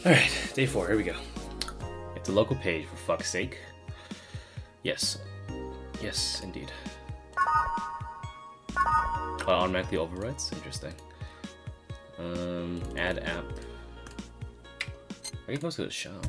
Alright, day 4, here we go. It's a local page, for fuck's sake. Yes. Yes, indeed. Automatically overwrites? Interesting. Add app. I can go to the shop.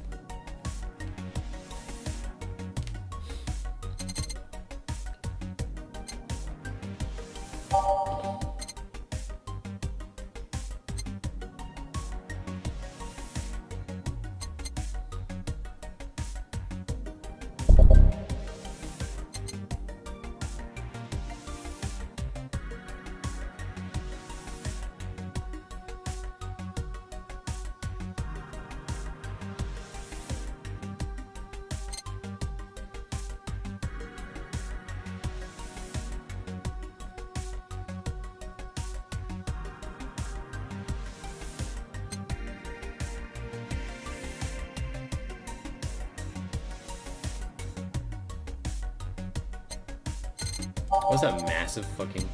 What's that massive fucking...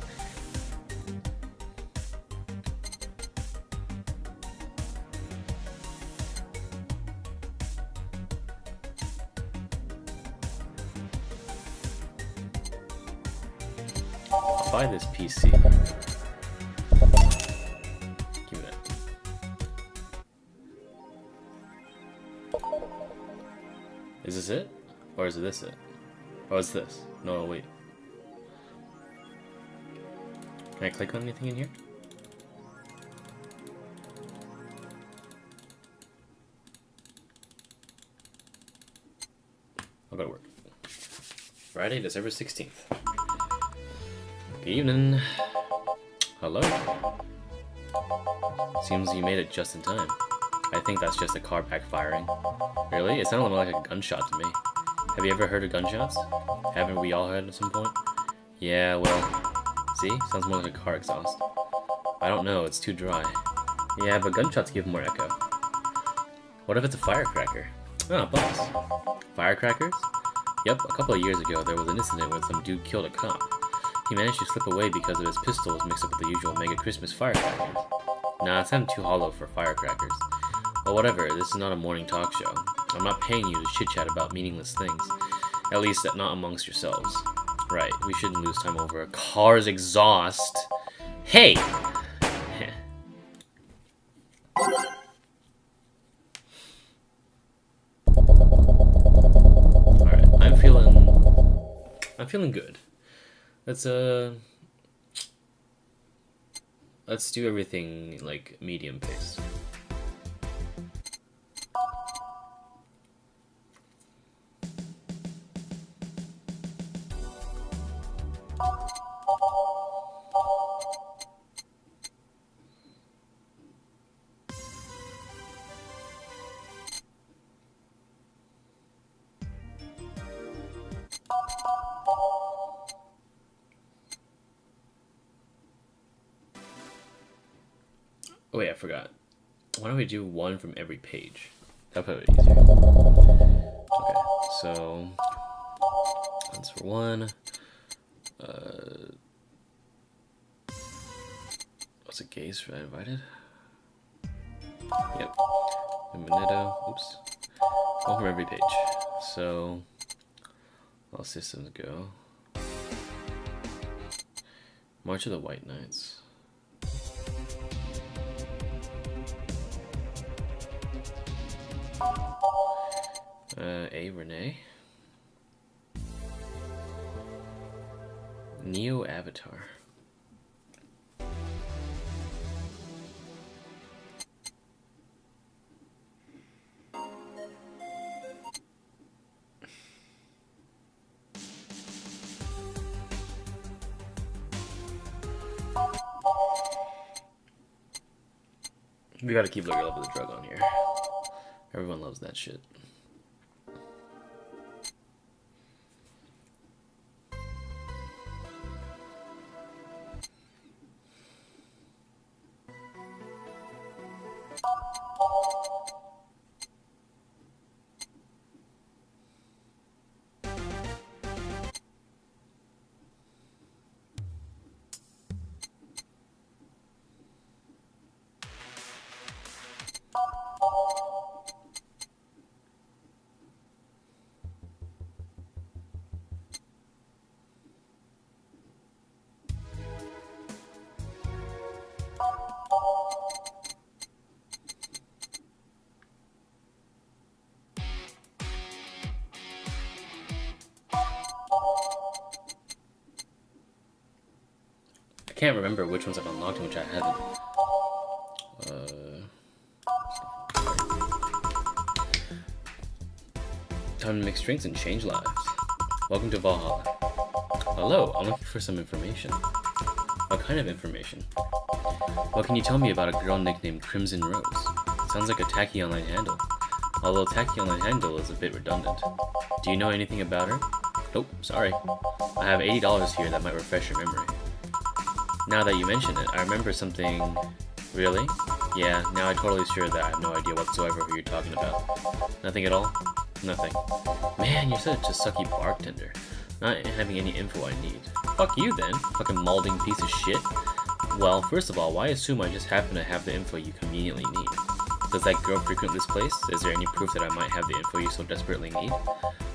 I'll buy this PC. Give me that. Is this it? Or is this it? Oh, it's this. No, wait. Can I click on anything in here? I'll go to work. Friday, December 16th. Good evening. Hello. Seems you made it just in time. I think that's just a car backfiring. Really? It sounded more like a gunshot to me. Have you ever heard of gunshots? Haven't we all heard at some point? Yeah, well... See? Sounds more like a car exhaust. I don't know, it's too dry. Yeah, but gunshots give more echo. What if it's a firecracker? Oh, boss. Firecrackers? Yep, a couple of years ago there was an incident where some dude killed a cop. He managed to slip away because of his pistols mixed up with the usual Mega Christmas firecrackers. Nah, it sounded too hollow for firecrackers. But whatever, this is not a morning talk show. I'm not paying you to chit-chat about meaningless things. At least not amongst yourselves. Right, we shouldn't lose time over a car's exhaust. Hey! Alright, I'm feeling good. Let's do everything like medium pace. Oh wait, I forgot. Why don't we do one from every page? That'll probably be easier. Okay, so that's for one. What's a gaze for I invited? Yep. And Mineta. Oops. One from every page. So all systems go. March of the White Knights. A. Renee. Neo Avatar. We gotta keep looking up at the drug on here. Everyone loves that shit. can't remember which ones I've unlocked and which I haven't. Time to mix drinks and change lives. Welcome to Valhalla. Hello, I'm looking for some information. What kind of information? What can you tell me about a girl nicknamed Crimson Rose? Sounds like a tacky online handle. Although tacky online handle is a bit redundant. Do you know anything about her? Nope, sorry. I have $80 here that might refresh your memory. Now that you mention it, I remember something... Really? Yeah, now I'm totally sure that I have no idea whatsoever who you're talking about. Nothing at all? Nothing. Man, you're such a sucky bartender. Not having any info I need. Fuck you then, fucking malding piece of shit. Well, first of all, why assume I just happen to have the info you conveniently need? Does that girl frequent this place? Is there any proof that I might have the info you so desperately need?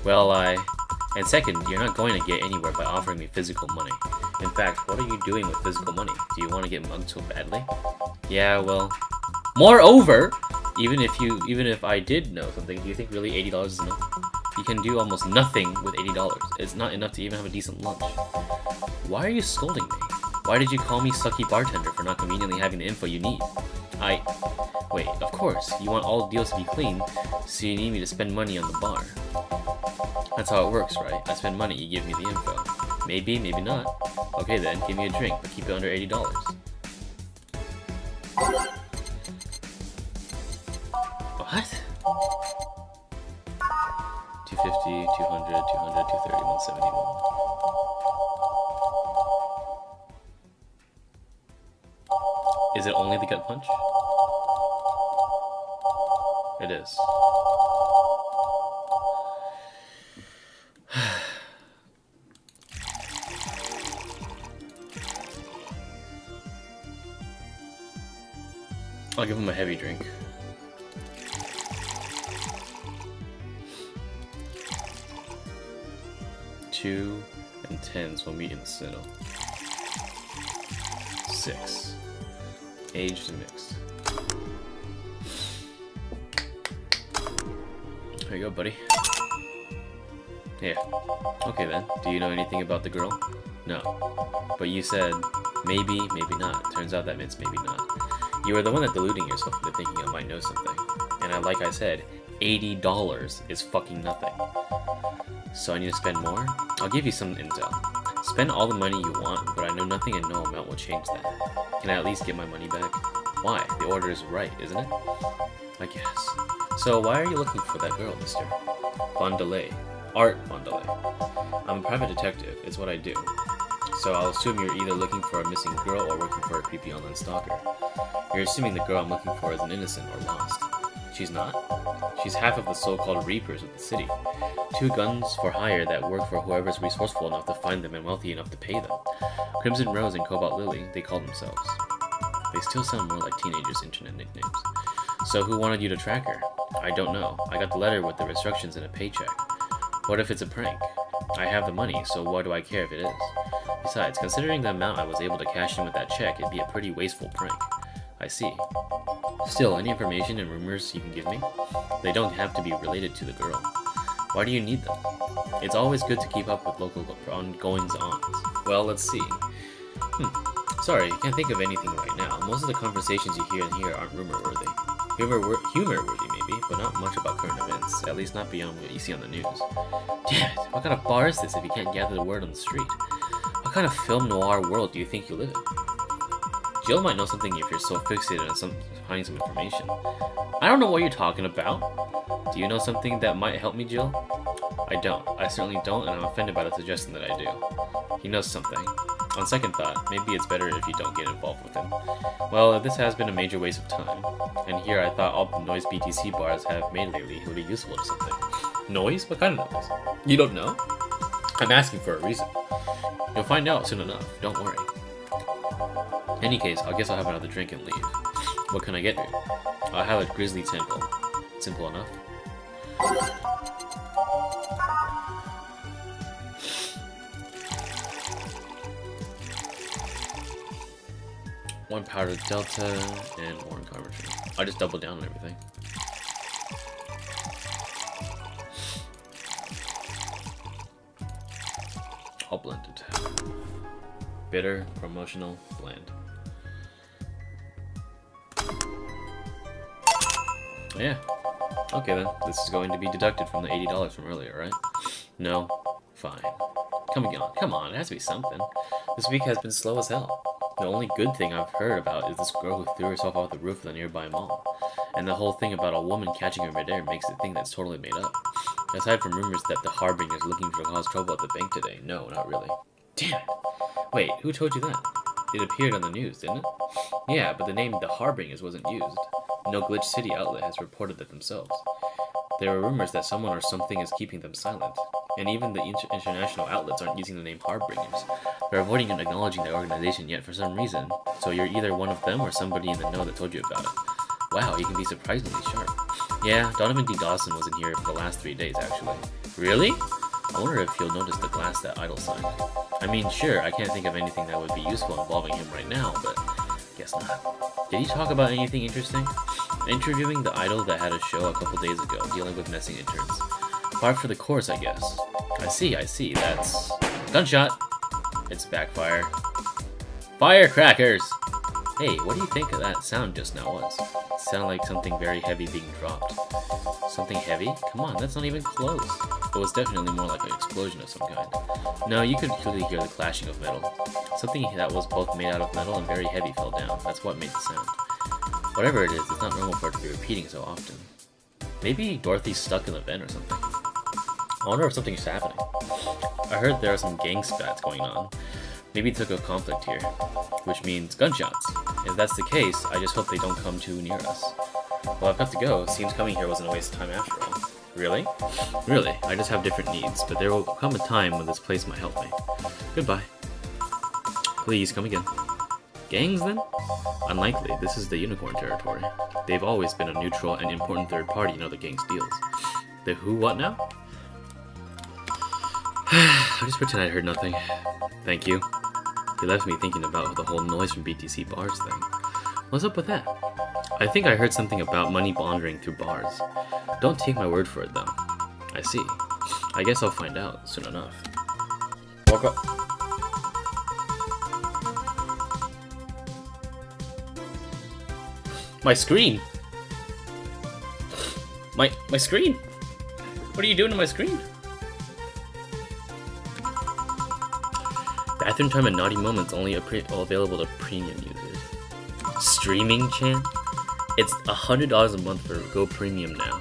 Well, And second, you're not going to get anywhere by offering me physical money. In fact, what are you doing with physical money? Do you want to get mugged so badly? Yeah, well... Moreover! Even if I did know something, do you think really $80 is enough? You can do almost nothing with $80. It's not enough to even have a decent lunch. Why are you scolding me? Why did you call me sucky bartender for not conveniently having the info you need? Wait, of course, you want all deals to be clean, so you need me to spend money on the bar. That's how it works, right? I spend money, you give me the info. Maybe, maybe not. Okay then, give me a drink, but keep it under $80. What? 250, 200, 200, 230, 171. Is it only the gut punch? It is. I'll give him a heavy drink. Two and tens will meet in the middle. 6. Aged and mixed. There you go, buddy. Yeah. Okay then. Do you know anything about the girl? No. But you said maybe, maybe not. Turns out that means maybe not. You were the one that deluding yourself into thinking I might know something. And like I said, $80 is fucking nothing. So I need to spend more? I'll give you some intel. Spend all the money you want, but I know nothing and no amount will change that. Can I at least get my money back? Why? The order is right, isn't it? I guess. So why are you looking for that girl, mister? Vandelay. Art Vandelay. I'm a private detective, it's what I do. So I'll assume you're either looking for a missing girl or working for a creepy online stalker. You're assuming the girl I'm looking for is an innocent or lost. She's not. She's half of the so-called Reapers of the city. 2 guns for hire that work for whoever's resourceful enough to find them and wealthy enough to pay them. Crimson Rose and Cobalt Lily, they call themselves. They still sound more like teenagers' internet nicknames. So who wanted you to track her? I don't know. I got the letter with the instructions and a paycheck. What if it's a prank? I have the money, so why do I care if it is? Besides, considering the amount I was able to cash in with that check, it'd be a pretty wasteful prank. I see. Still, any information and rumors you can give me? They don't have to be related to the girl. Why do you need them? It's always good to keep up with local goings-ons. Well, let's see. Sorry, I can't think of anything right now. Most of the conversations you hear in here aren't rumor-worthy. Humor-worthy maybe, but not much about current events, at least not beyond what you see on the news. Damn it, what kind of bar is this if you can't gather the word on the street? What kind of film noir world do you think you live in? Jill might know something if you're so fixated on finding some information. I don't know what you're talking about. Do you know something that might help me, Jill? I don't. I certainly don't, and I'm offended by the suggestion that I do. He knows something. On second thought, maybe it's better if you don't get involved with him. Well, this has been a major waste of time, and here I thought all the noise BTC bars have made lately would be useful to something. Noise? What kind of noise? You don't know? I'm asking for a reason. You'll find out soon enough, don't worry. In any case, I guess I'll have another drink and leave. What can I get you? I'll have a grizzly temple. Simple enough. One powdered delta and one cartridge. I just doubled down on everything. All blended. Bitter, promotional, bland. Yeah. Okay then, this is going to be deducted from the $80 from earlier, right? No? Fine. Come on, it has to be something. This week has been slow as hell. The only good thing I've heard about is this girl who threw herself off the roof of the nearby mall. And the whole thing about a woman catching her midair makes it think that's totally made up. Aside from rumors that the Harbinger is looking to cause trouble at the bank today, no, not really. Damn it! Wait, who told you that? It appeared on the news, didn't it? Yeah, but the name The Harbingers wasn't used. No Glitch City outlet has reported that themselves. There are rumors that someone or something is keeping them silent. And even the international outlets aren't using the name Harbingers. They're avoiding and acknowledging the organization yet for some reason. So you're either one of them or somebody in the know that told you about it. Wow, you can be surprisingly sharp. Yeah, Donovan D. Dawson wasn't here for the last 3 days, actually. Really? I wonder if he'll notice the glass that Idol signed. I mean, sure, I can't think of anything that would be useful involving him right now, but guess not. Did he talk about anything interesting? Interviewing the Idol that had a show a couple days ago, dealing with missing interns. Par for the course, I guess. I see, that's... Gunshot! It's backfire. Firecrackers! Hey, what do you think of that sound just now was? It sounded like something very heavy being dropped. Something heavy? Come on, that's not even close. It was definitely more like an explosion of some kind. No, you could clearly hear the clashing of metal. Something that was both made out of metal and very heavy fell down. That's what made the sound. Whatever it is, it's not normal for it to be repeating so often. Maybe Dorothy's stuck in the vent or something. I wonder if something's happening. I heard there are some gang spats going on. Maybe it took a conflict here, which means gunshots. If that's the case, I just hope they don't come too near us. Well, I've got to go. Seems coming here wasn't a waste of time after all. Really? Really, I just have different needs, but there will come a time when this place might help me. Goodbye. Please, come again. Gangs, then? Unlikely, this is the Unicorn territory. They've always been a neutral and important third party in other gangs' deals. The who what now? I just pretend I heard nothing. Thank you. He left me thinking about the whole noise from BTC bars thing. What's up with that? I think I heard something about money laundering through bars. Don't take my word for it, though. I see. I guess I'll find out soon enough. Walk up. My screen! My screen! What are you doing to my screen? Bathroom time and naughty moments only available to premium users. Streaming chan? It's $100 a month for Go Premium now.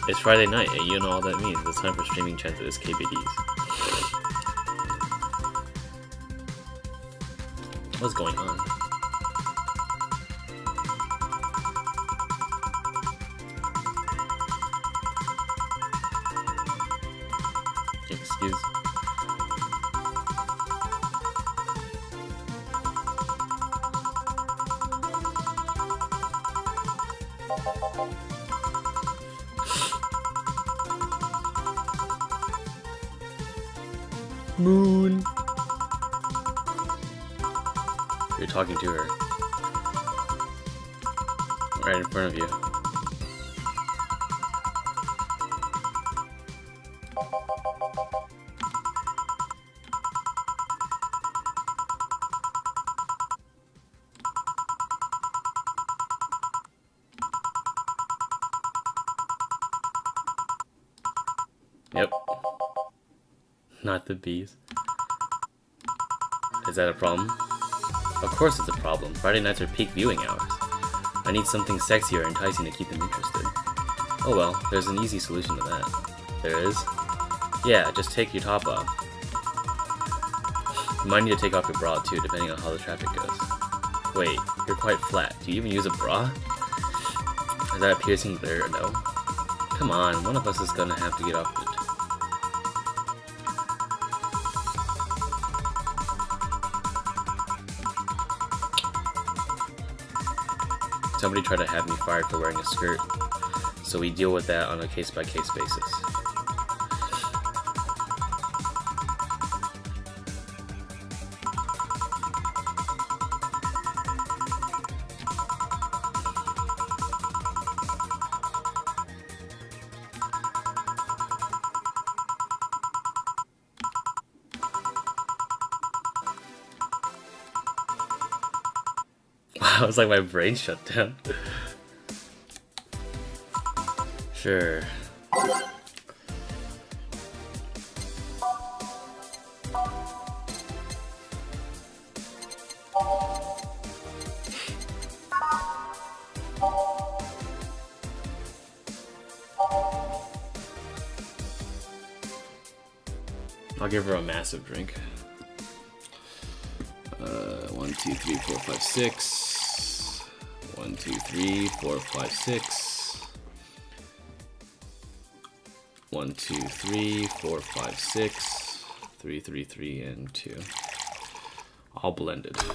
It's Friday night, and you know all that means. It's time for streaming chats at SKBDs. What's going on? Excuse. Moon. You're talking to her. Right in front of you. Yep. Not the bees. Is that a problem? Of course it's a problem. Friday nights are peak viewing hours. I need something sexier and enticing to keep them interested. Oh well, there's an easy solution to that. There is? Yeah, just take your top off. You might need to take off your bra too, depending on how the traffic goes. Wait, you're quite flat. Do you even use a bra? Is that a piercing there? No? Come on, one of us is gonna have to get off it. Somebody tried to have me fired for wearing a skirt, so we deal with that on a case-by-case basis. I was like, my brain shut down. Sure. I'll give her a massive drink. 1, 2, 3, 4, 5, 6. 1, 2, 3, 4, 5, 6. 1, 2, 3, 4, 5, 6. 3, 3, 3, and 2. All blended. There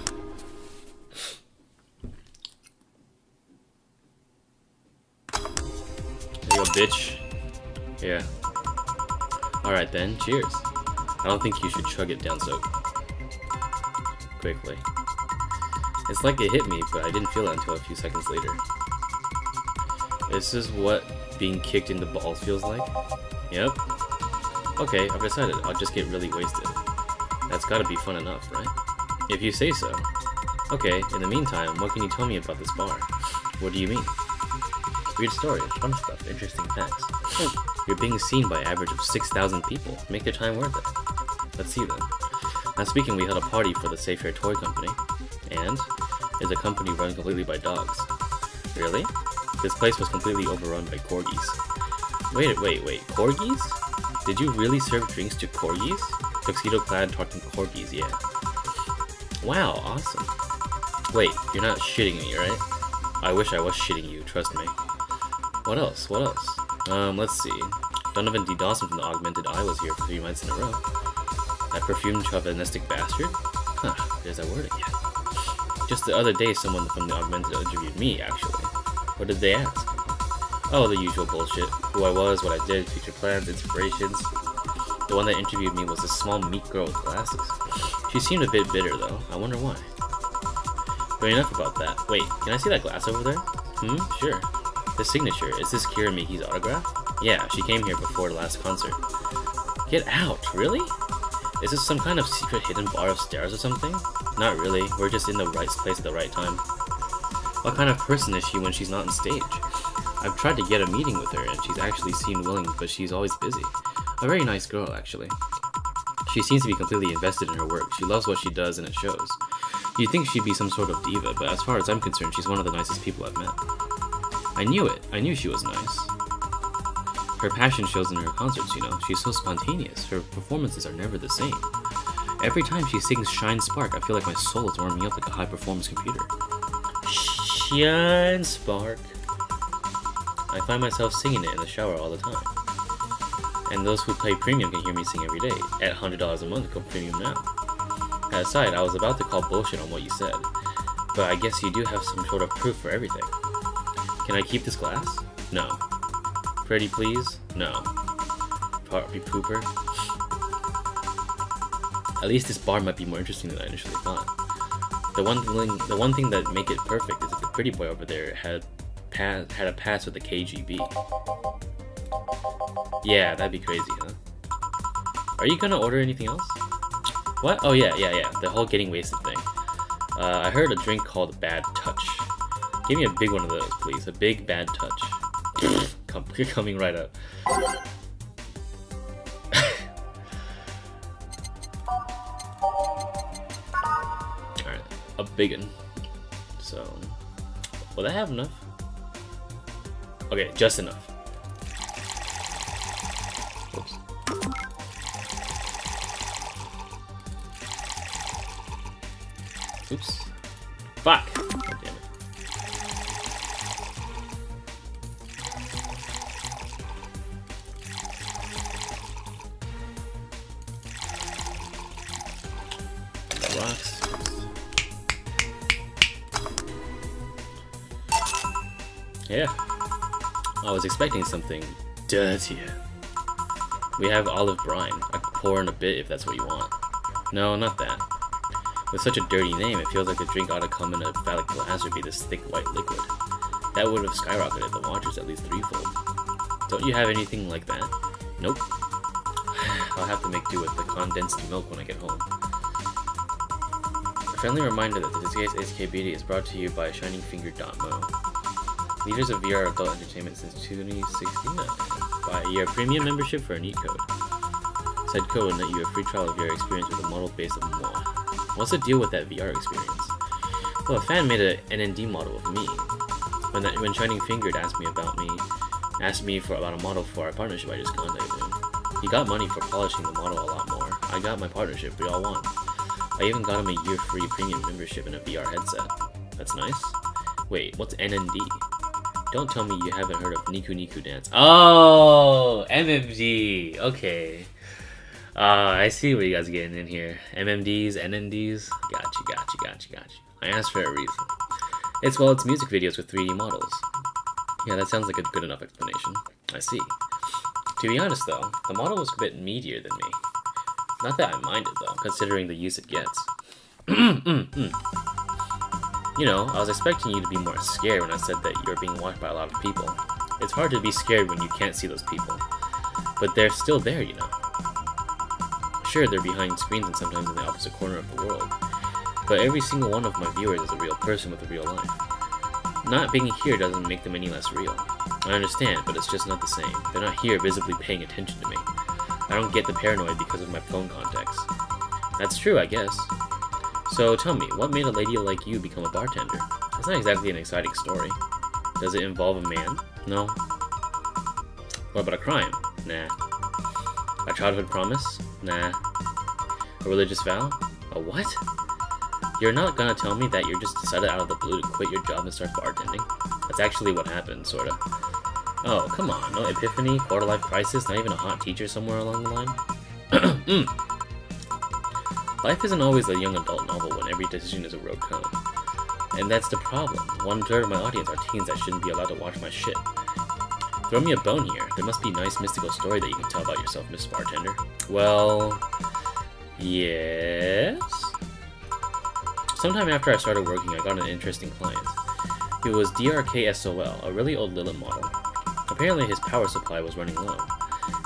you go, bitch. Yeah. Alright then, cheers. I don't think you should chug it down so quickly. It's like it hit me, but I didn't feel it until a few seconds later. This is what being kicked in the balls feels like? Yep. Okay, I've decided I'll just get really wasted. That's gotta be fun enough, right? If you say so. Okay, in the meantime, what can you tell me about this bar? What do you mean? Weird stories, fun stuff, interesting facts. You're being seen by an average of 6,000 people. Make their time worth it. Let's see then. Last weekend we held a party for the Safe Air Toy Company, and it's a company run completely by dogs. Really? This place was completely overrun by corgis. Wait, corgis? Did you really serve drinks to corgis? Tuxedo-clad talking corgis, yeah. Wow, awesome. Wait, you're not shitting me, right? I wish I was shitting you, trust me. What else? Let's see. Donovan D. Dawson from the Augmented Eye was here for 3 months in a row. That perfumed chauvinistic bastard? Huh, there's that word again. Just the other day someone from the Augmented interviewed me, actually. What did they ask? Oh, the usual bullshit. Who I was, what I did, future plans, inspirations. The one that interviewed me was a small meek girl with glasses. She seemed a bit bitter though, I wonder why. But enough about that. Wait, can I see that glass over there? Sure. The signature, is this Kira Miki's autograph? Yeah, she came here before the last concert. Get out, really? Is this some kind of secret hidden bar of stairs or something? Not really, we're just in the right place at the right time. What kind of person is she when she's not on stage? I've tried to get a meeting with her and she's actually seemed willing, but she's always busy. A very nice girl, actually. She seems to be completely invested in her work. She loves what she does and it shows. You'd think she'd be some sort of diva, but as far as I'm concerned, she's one of the nicest people I've met. I knew it. I knew she was nice. Her passion shows in her concerts, you know. She's so spontaneous. Her performances are never the same. Every time she sings Shine Spark, I feel like my soul is warming up like a high-performance computer. Shine Spark. I find myself singing it in the shower all the time. And those who pay premium can hear me sing every day. At $100 a month, go premium now. That aside, I was about to call bullshit on what you said. But I guess you do have some sort of proof for everything. Can I keep this glass? No. Pretty please? No. Party pooper? At least this bar might be more interesting than I initially thought. The one thing that make it perfect is if the pretty boy over there had a pass with the KGB. Yeah, that'd be crazy, huh? Are you gonna order anything else? What? Oh yeah, the whole getting wasted thing. I heard a drink called Bad Touch. Give me a big one of those, please. A big bad touch. You're coming right up. Alright, a big one. So, will that have enough? Okay, just enough. Oops. Oops. Fuck! God damn it. Rocks. Yeah. I was expecting something dirtier. We have olive brine. I could pour in a bit if that's what you want. No, not that. With such a dirty name, it feels like the drink ought to come in a phallic glass or be this thick white liquid. That would have skyrocketed the waters at least threefold. Don't you have anything like that? Nope. I'll have to make do with the condensed milk when I get home. Friendly reminder that the Disgate's HKBD is brought to you by ShiningFinger.mo. Leaders of VR adult entertainment since 2016. Buy a year premium membership for a neat code. Said code will net you a free trial of VR experience with a model based on moi. What's the deal with that VR experience? Well, a fan made an NND model of me. When Shining Fingered asked me about a model for our partnership, I just contacted him. He got money for polishing the model a lot more. I got my partnership, we all won. I even got him a year free premium membership and a VR headset. That's nice. Wait, what's NND? Don't tell me you haven't heard of Niku Niku Dance. Oh, MMD. Okay. I see what you guys are getting in here. MMDs, NNDs. Gotcha. I asked for a reason. It's music videos with 3D models. Yeah, that sounds like a good enough explanation. I see. To be honest though, the model was a bit meatier than me. Not that I minded though, considering the use it gets. You know, I was expecting you to be more scared when I said that you're being watched by a lot of people. It's hard to be scared when you can't see those people. But they're still there, you know. Sure, they're behind screens and sometimes in the opposite corner of the world. But every single one of my viewers is a real person with a real life. Not being here doesn't make them any less real. I understand, but it's just not the same. They're not here visibly paying attention to me. I don't get the paranoid because of my phone contacts. That's true, I guess. So tell me, what made a lady like you become a bartender? That's not exactly an exciting story. Does it involve a man? No. What about a crime? Nah. A childhood promise? Nah. A religious vow? A what? You're not gonna tell me that you just decided out of the blue to quit your job and start bartending? That's actually what happened, sorta. Oh, come on, no epiphany, quarter-life crisis, not even a hot teacher somewhere along the line? Life isn't always a young adult novel when every decision is a road cone. And that's the problem. 1/3 of my audience are teens that shouldn't be allowed to watch my shit. Throw me a bone here. There must be a nice mystical story that you can tell about yourself, Miss Bartender. Well... yes? Sometime after I started working, I got an interesting client. He was DRKSOL, a really old Lilith model. Apparently his power supply was running low.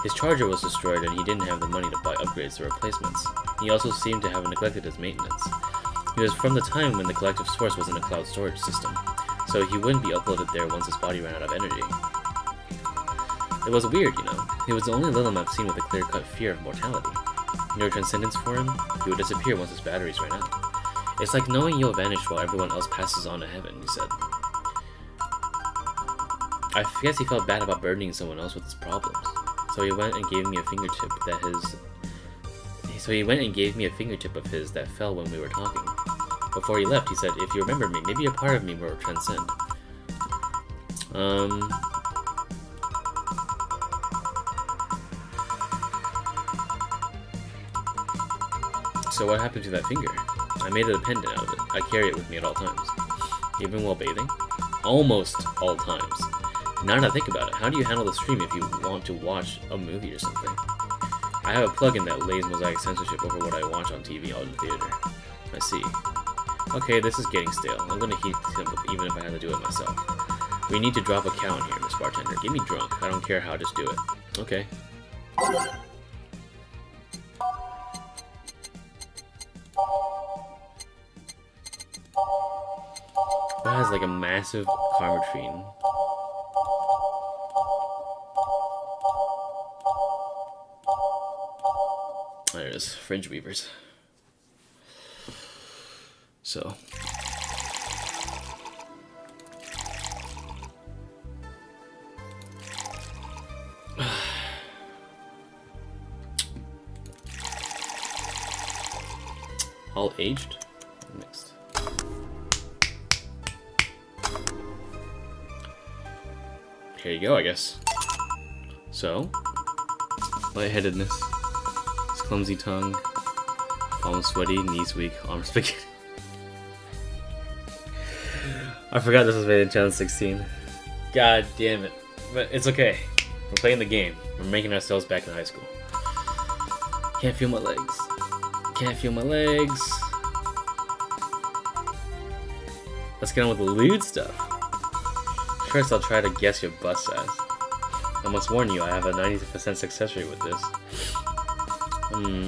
His charger was destroyed and he didn't have the money to buy upgrades or replacements. He also seemed to have neglected his maintenance. He was from the time when the collective source was in a cloud storage system, so he wouldn't be uploaded there once his body ran out of energy. It was weird, you know. He was the only Lilith I've seen with a clear-cut fear of mortality. No transcendence for him, he would disappear once his batteries ran out. It's like knowing you'll vanish while everyone else passes on to heaven, he said. I guess he felt bad about burdening someone else with his problems. So he went and gave me a fingertip of his that fell when we were talking. Before he left, he said, if you remember me, maybe a part of me will transcend. So what happened to that finger? I made a pendant out of it. I carry it with me at all times. Even while bathing? Almost all times. Now that I think about it, how do you handle the stream if you want to watch a movie or something? I have a plugin that lays mosaic censorship over what I watch on TV out in the theater. I see. Okay, this is getting stale. I'm gonna heat him up even if I have to do it myself. We need to drop a cow in here, Miss Bartender. Get me drunk. I don't care how, just do it. Okay. That has like a massive Karmatrine. There it is, Fringe Weavers. So. All aged? Mixed. Here you go, I guess. So, lightheadedness, clumsy tongue, palms sweaty, knees weak, arms spaghetti. I forgot this was made in 2016. God damn it. But it's okay. We're playing the game. We're making ourselves back in high school. Can't feel my legs. Can't feel my legs. Let's get on with the lewd stuff. First, I'll try to guess your bust size. I must warn you, I have a 90% success rate with this.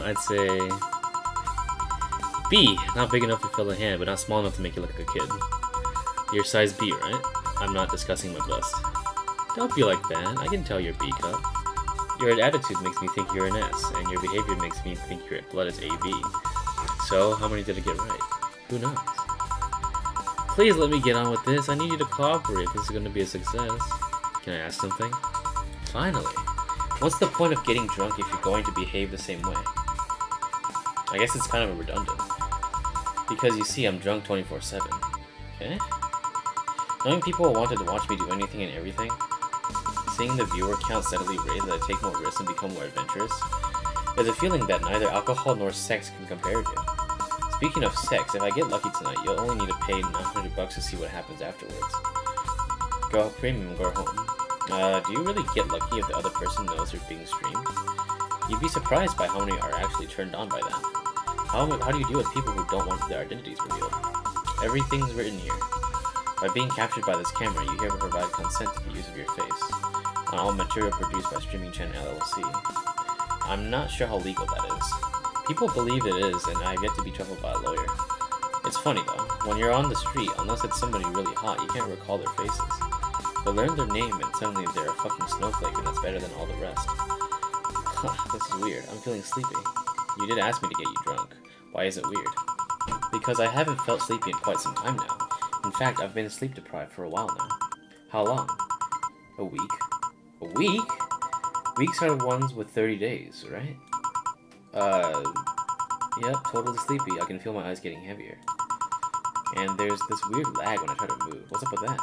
I'd say B. Not big enough to fill a hand, but not small enough to make you look like a kid. You're size B, right? I'm not discussing my bust. Don't be like that. I can tell you're B cup. Your attitude makes me think you're an S, and your behavior makes me think your blood is AB. So, how many did I get right? Who knows? Please let me get on with this. I need you to cooperate if this is going to be a success. Can I ask something? Finally. What's the point of getting drunk if you're going to behave the same way? I guess it's kind of redundant. Because you see, I'm drunk 24/7. Okay? Knowing people will want to watch me do anything and everything, seeing the viewer count steadily raise as I take more risks and become more adventurous, there's a feeling that neither alcohol nor sex can compare to. Speaking of sex, if I get lucky tonight, you'll only need to pay $900 to see what happens afterwards. Go premium, go home. Do you really get lucky if the other person knows you're being streamed? You'd be surprised by how many are actually turned on by that. How do you deal with people who don't want their identities revealed? Everything's written here. By being captured by this camera, you hereby provide consent to the use of your face on all material produced by Streaming Channel LLC. I'm not sure how legal that is. People believe it is, and I have yet to be troubled by a lawyer. It's funny though, when you're on the street, unless it's somebody really hot, you can't recall their faces. But learn their name and suddenly they're a fucking snowflake and that's better than all the rest. This is weird. I'm feeling sleepy. You did ask me to get you drunk. Why is it weird? Because I haven't felt sleepy in quite some time now. In fact, I've been sleep deprived for a while now. How long? A week? A week? Weeks are the ones with 30 days, right? Yep, totally sleepy. I can feel my eyes getting heavier. And there's this weird lag when I try to move. What's up with that?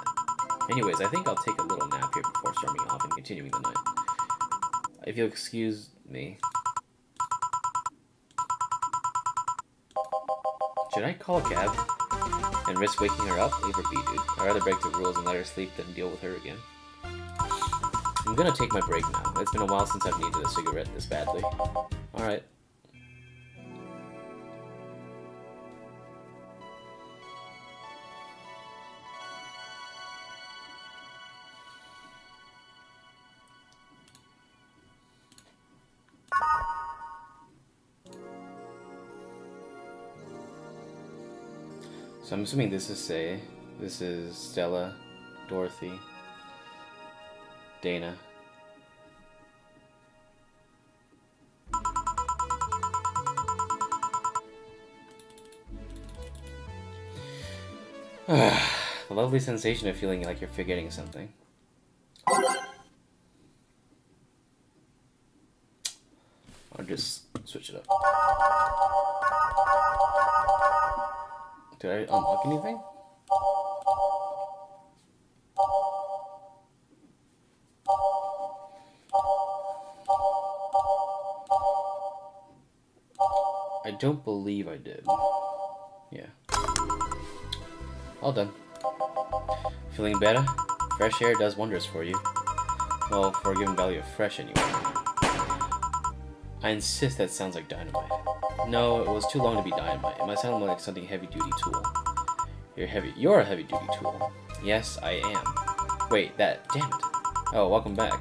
Anyways, I think I'll take a little nap here before storming off and continuing the night. If you'll excuse me. Should I call a cab? And risk waking her up? Leave her be, dude. I'd rather break the rules and let her sleep than deal with her again. I'm gonna take my break now. It's been a while since I've needed a cigarette this badly. Alright. So I'm assuming this is Say, this is Stella, Dorothy, Dana. The lovely sensation of feeling like you're forgetting something. I'll just switch it up. Did I unlock anything? I don't believe I did. Yeah. All done. Feeling better? Fresh air does wonders for you. Well, for a given value of fresh anyway. I insist that sounds like dynamite. No, it was too long to be dynamite. It might sound like something heavy-duty tool. You're a heavy-duty tool. Yes, I am. Wait, damn it. Oh, welcome back.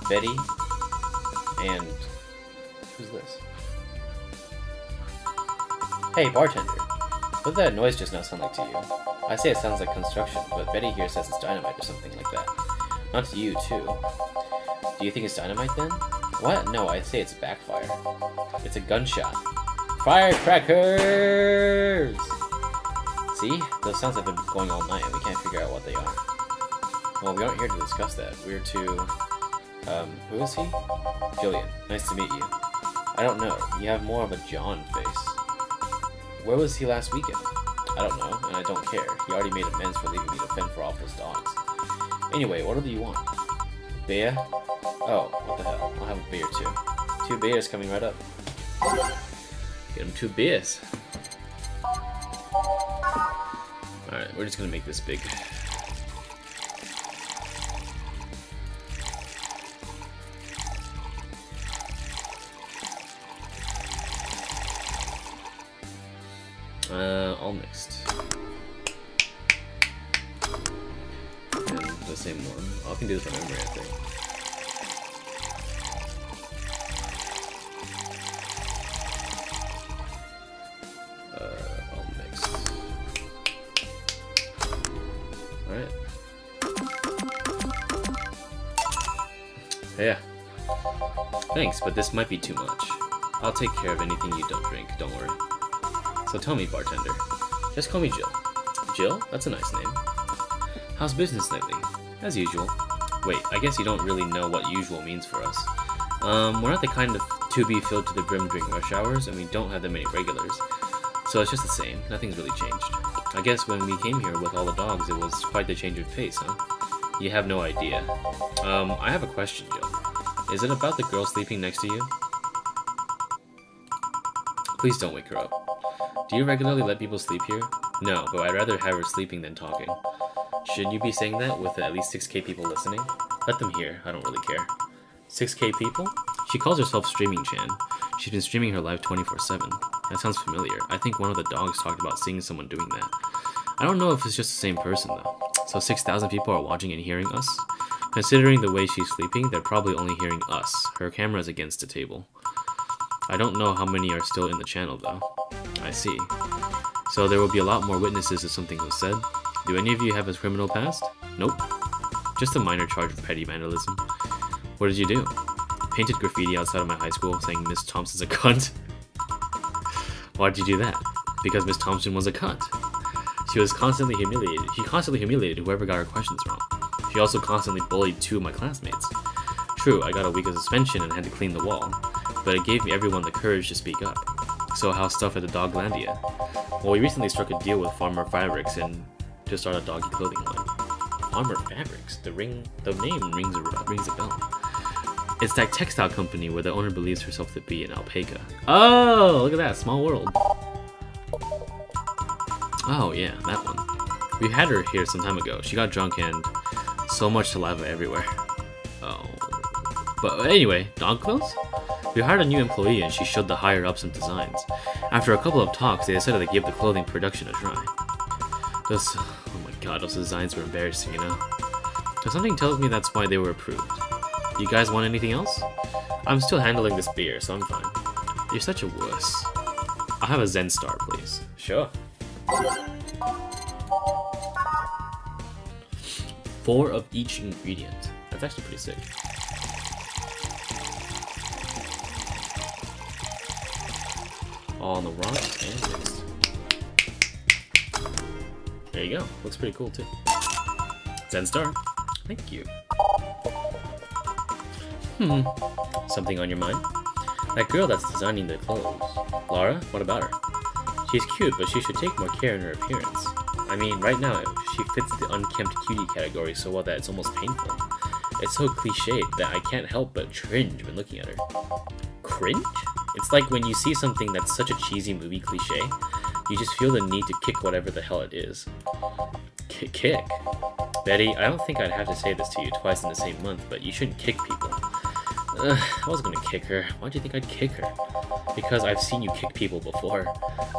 Betty. And who's this? Hey, bartender. What did that noise just now sound like to you? I say it sounds like construction, but Betty here says it's dynamite or something like that. Not to you, too. Do you think it's dynamite then? What? No, I say it's a backfire. It's a gunshot. Firecrackers! See? Those sounds have been going all night and we can't figure out what they are. Well, we aren't here to discuss that. We're to... who is he? Jillian. Nice to meet you. I don't know. You have more of a John face. Where was he last weekend? I don't know, and I don't care. He already made amends for leaving me to fend for all those dogs. Anyway, what do you want? Beer? Oh, what the hell. I'll have a beer too. 2 beers coming right up. Get him 2 beers. Alright, we're just gonna make this big. All mixed. And the same one. I can do this by memory, I think. Alright. Yeah. Thanks, but this might be too much. I'll take care of anything you don't drink, don't worry. So tell me, bartender. Just call me Jill. Jill? That's a nice name. How's business lately? As usual. Wait, I guess you don't really know what usual means for us. We're not the kind of to be filled to the brim during rush hours, and we don't have that many regulars. So it's just the same, nothing's really changed. I guess when we came here with all the dogs, it was quite the change of pace, huh? You have no idea. I have a question, Jill. Is it about the girl sleeping next to you? Please don't wake her up. Do you regularly let people sleep here? No, but I'd rather have her sleeping than talking. Shouldn't you be saying that with at least 6k people listening? Let them hear, I don't really care. 6k people? She calls herself Streaming Chan. She's been streaming her live 24/7. That sounds familiar. I think one of the dogs talked about seeing someone doing that. I don't know if it's just the same person though. So 6,000 people are watching and hearing us? Considering the way she's sleeping, they're probably only hearing us. Her camera's against the table. I don't know how many are still in the channel though. I see. So there will be a lot more witnesses if something was said. Do any of you have a criminal past? Nope. Just a minor charge of petty vandalism. What did you do? Painted graffiti outside of my high school saying Miss Thompson's a cunt. Why'd you do that? Because Miss Thompson was a cunt. She was constantly humiliated. She constantly humiliated whoever got her questions wrong. She also constantly bullied 2 of my classmates. True, I got a week of suspension and had to clean the wall, but it gave me everyone the courage to speak up. So how's stuff at the Doglandia? Well, we recently struck a deal with Farmer Fabrics and to start a doggy clothing line. Farmer Fabrics? The name rings a bell. It's that textile company where the owner believes herself to be an alpaca. Oh, look at that, small world. Oh yeah, that one. We had her here some time ago. She got drunk and so much saliva everywhere. Oh. But anyway, dog clothes? We hired a new employee and she showed the higher ups some designs. After a couple of talks, they decided to give the clothing production a try. Oh my god, those designs were embarrassing, you know? So something tells me that's why they were approved. You guys want anything else? I'm still handling this beer, so I'm fine. You're such a wuss. I'll have a Zen Star, please. Sure. 4 of each ingredient. That's actually pretty sick. All on the rock and mixed. There you go. Looks pretty cool too. Zen Star. Thank you. Something on your mind? That girl that's designing the clothes. Laura, what about her? She's cute, but she should take more care in her appearance. I mean, right now, she fits the unkempt cutie category so well that it's almost painful. It's so cliched that I can't help but cringe when looking at her. Cringe? It's like when you see something that's such a cheesy movie cliche, you just feel the need to kick whatever the hell it is. Kick? Betty, I don't think I'd have to say this to you twice in the same month, but you shouldn't kick people. I was gonna kick her. Why'd you think I'd kick her? Because I've seen you kick people before.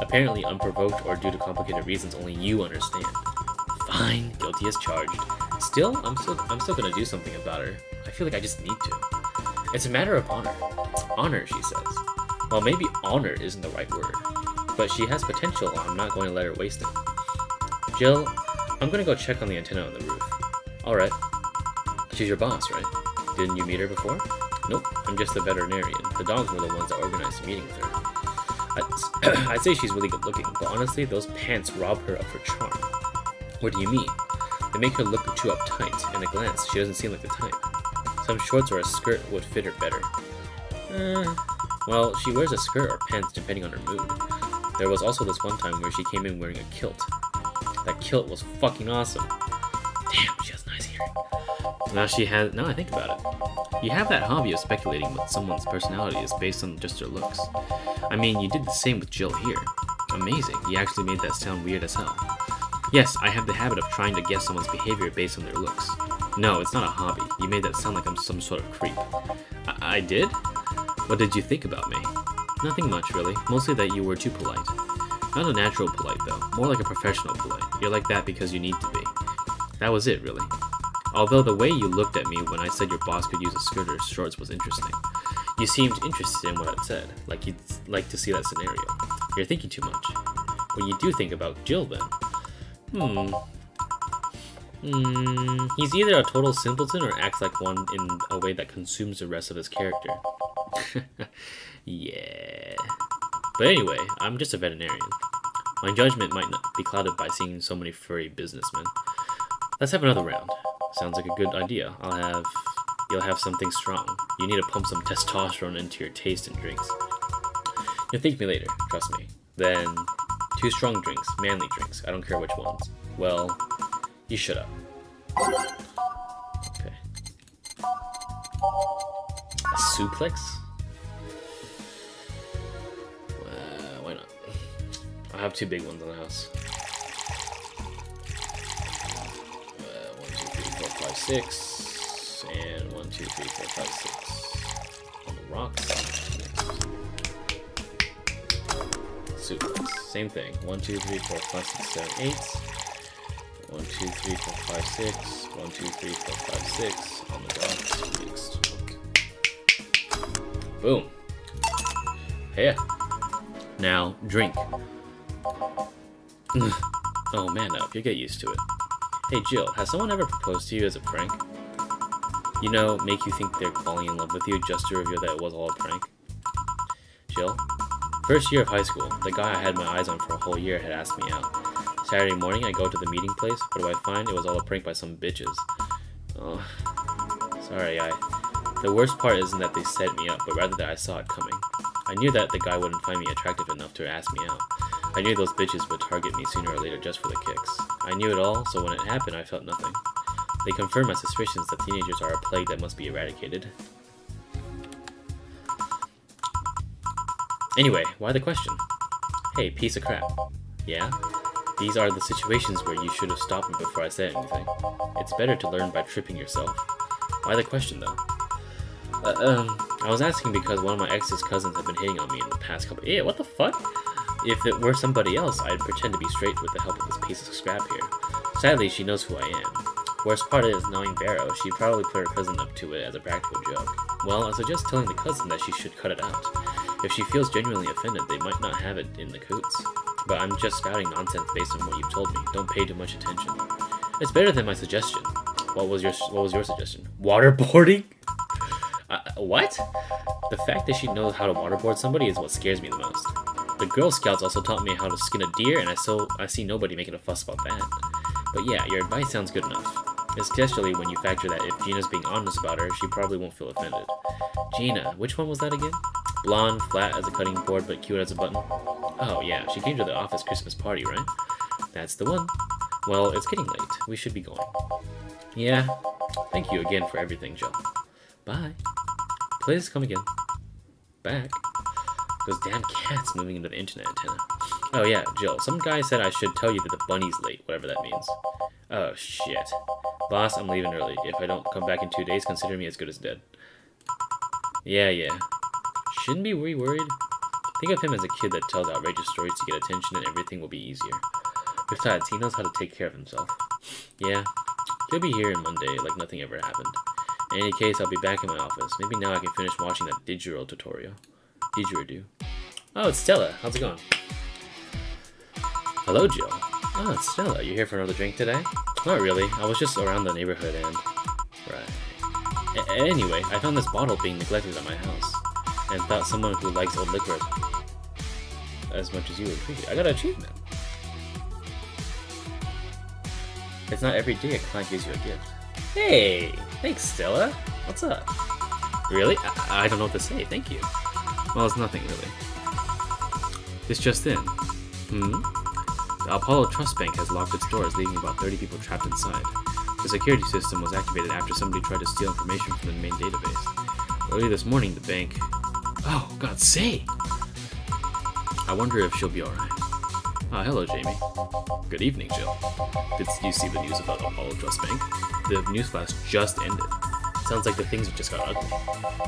Apparently unprovoked or due to complicated reasons only you understand. Fine, guilty as charged. Still, I'm still gonna do something about her. I feel like I just need to. It's a matter of honor. Honor, she says. Well, maybe honor isn't the right word. But she has potential, and I'm not going to let her waste it. Jill, I'm gonna go check on the antenna on the roof. Alright. She's your boss, right? Didn't you meet her before? Nope, I'm just the veterinarian. The dogs were the ones that organized the meeting with her. I'd say she's really good looking, but honestly, those pants rob her of her charm. What do you mean? They make her look too uptight. In a glance, she doesn't seem like the type. Some shorts or a skirt would fit her better. Well, she wears a skirt or pants depending on her mood. There was also this one time where she came in wearing a kilt. That kilt was fucking awesome. Damn, she has nice hearing. Now I think about it. You have that hobby of speculating what someone's personality is based on just their looks. I mean, you did the same with Jill here. Amazing, you actually made that sound weird as hell. Yes, I have the habit of trying to guess someone's behavior based on their looks. No, it's not a hobby. You made that sound like I'm some sort of creep. I did? What did you think about me? Nothing much, really. Mostly that you were too polite. Not a natural polite, though. More like a professional polite. You're like that because you need to be. That was it, really. Although the way you looked at me when I said your boss could use a skirt or shorts was interesting. You seemed interested in what I'd said, like you'd like to see that scenario. You're thinking too much. When you do think about Jill, then... He's either a total simpleton or acts like one in a way that consumes the rest of his character. Yeah. But anyway, I'm just a veterinarian. My judgment might not be clouded by seeing so many furry businessmen. Let's have another round. Sounds like a good idea. You'll have something strong. You need to pump some testosterone into your taste in drinks. You'll thank me later, trust me. Then, 2 strong drinks, manly drinks. I don't care which ones. Well, you shut up. Okay. A suplex? Why not? I'll have 2 big ones in the house. 1, 2, 3, 4, 5, 6. And 1, 2, 3, 4, 5, 6. On the rocks. Next. Suplex. Same thing. 1, 2, 3, 4, 5, 6, 7, 8. 1, 2, 3, 4, 5, 6. 1, 2, 3, 4, 5, 6. On the rocks. Next. Okay. Boom. Hey. Now, drink. Oh man up, you'll get used to it. Hey Jill, has someone ever proposed to you as a prank? You know, make you think they're falling in love with you just to reveal that it was all a prank? Jill? First year of high school, the guy I had my eyes on for a whole year had asked me out. Saturday morning, I go to the meeting place. What do I find? It was all a prank by some bitches. Oh, sorry, The worst part isn't that they set me up, but rather that I saw it coming. I knew that the guy wouldn't find me attractive enough to ask me out. I knew those bitches would target me sooner or later just for the kicks. I knew it all, so when it happened, I felt nothing. They confirmed my suspicions that teenagers are a plague that must be eradicated. Anyway, why the question? Hey, piece of crap. Yeah? These are the situations where you should have stopped me before I said anything. It's better to learn by tripping yourself. Why the question, though? I was asking because one of my ex's cousins had been hitting on me in the past couple— Yeah, what the fuck? If it were somebody else, I'd pretend to be straight with the help of this piece of scrap here. Sadly, she knows who I am. Worst part is, knowing Barrow, she probably put her cousin up to it as a practical joke. Well, I suggest telling the cousin that she should cut it out. If she feels genuinely offended, they might not have it in the coots. But I'm just spouting nonsense based on what you've told me. Don't pay too much attention. It's better than my suggestion. What was your suggestion? Waterboarding? What? The fact that she knows how to waterboard somebody is what scares me the most. The Girl Scouts also taught me how to skin a deer, and I see nobody making a fuss about that. But yeah, your advice sounds good enough. Especially when you factor that if Gina's being honest about her, she probably won't feel offended. Gina, which one was that again? Blonde, flat as a cutting board, but cute as a button? Oh yeah, she came to the office Christmas party, right? That's the one. Well, it's getting late. We should be going. Yeah. Thank you again for everything, Jill. Bye. Please come again. Back. Those damn cats moving into the internet antenna. Oh yeah, Jill, some guy said I should tell you that the bunny's late, whatever that means. Oh shit. Boss, I'm leaving early. If I don't come back in 2 days, consider me as good as dead. Yeah. Shouldn't be worried. Think of him as a kid that tells outrageous stories to get attention and everything will be easier. Besides, he knows how to take care of himself. Yeah, he'll be here on Monday like nothing ever happened. In any case, I'll be back in my office. Maybe now I can finish watching that didgeridoo tutorial. Didgeridoo. Oh, it's Stella. How's it going? Hello, Jill. Oh, it's Stella. You here for another drink today? Not really. I was just around the neighborhood and... Right. Anyway, I found this bottle being neglected at my house. And thought someone who likes old liquor as much as you would appreciate. I got an achievement. It's not every day a client gives you a gift. Hey! Thanks, Stella. What's up? Really? I don't know what to say. Thank you. Well, it's nothing, really. This just in. The Apollo Trust Bank has locked its doors, leaving about 30 people trapped inside. The security system was activated after somebody tried to steal information from the main database. Early this morning, the bank... Oh, God, say! I wonder if she'll be alright. Ah, hello, Jamie. Good evening, Jill. Did you see the news about Apollo Trust Bank? The newsflash just ended. Sounds like the things just got ugly.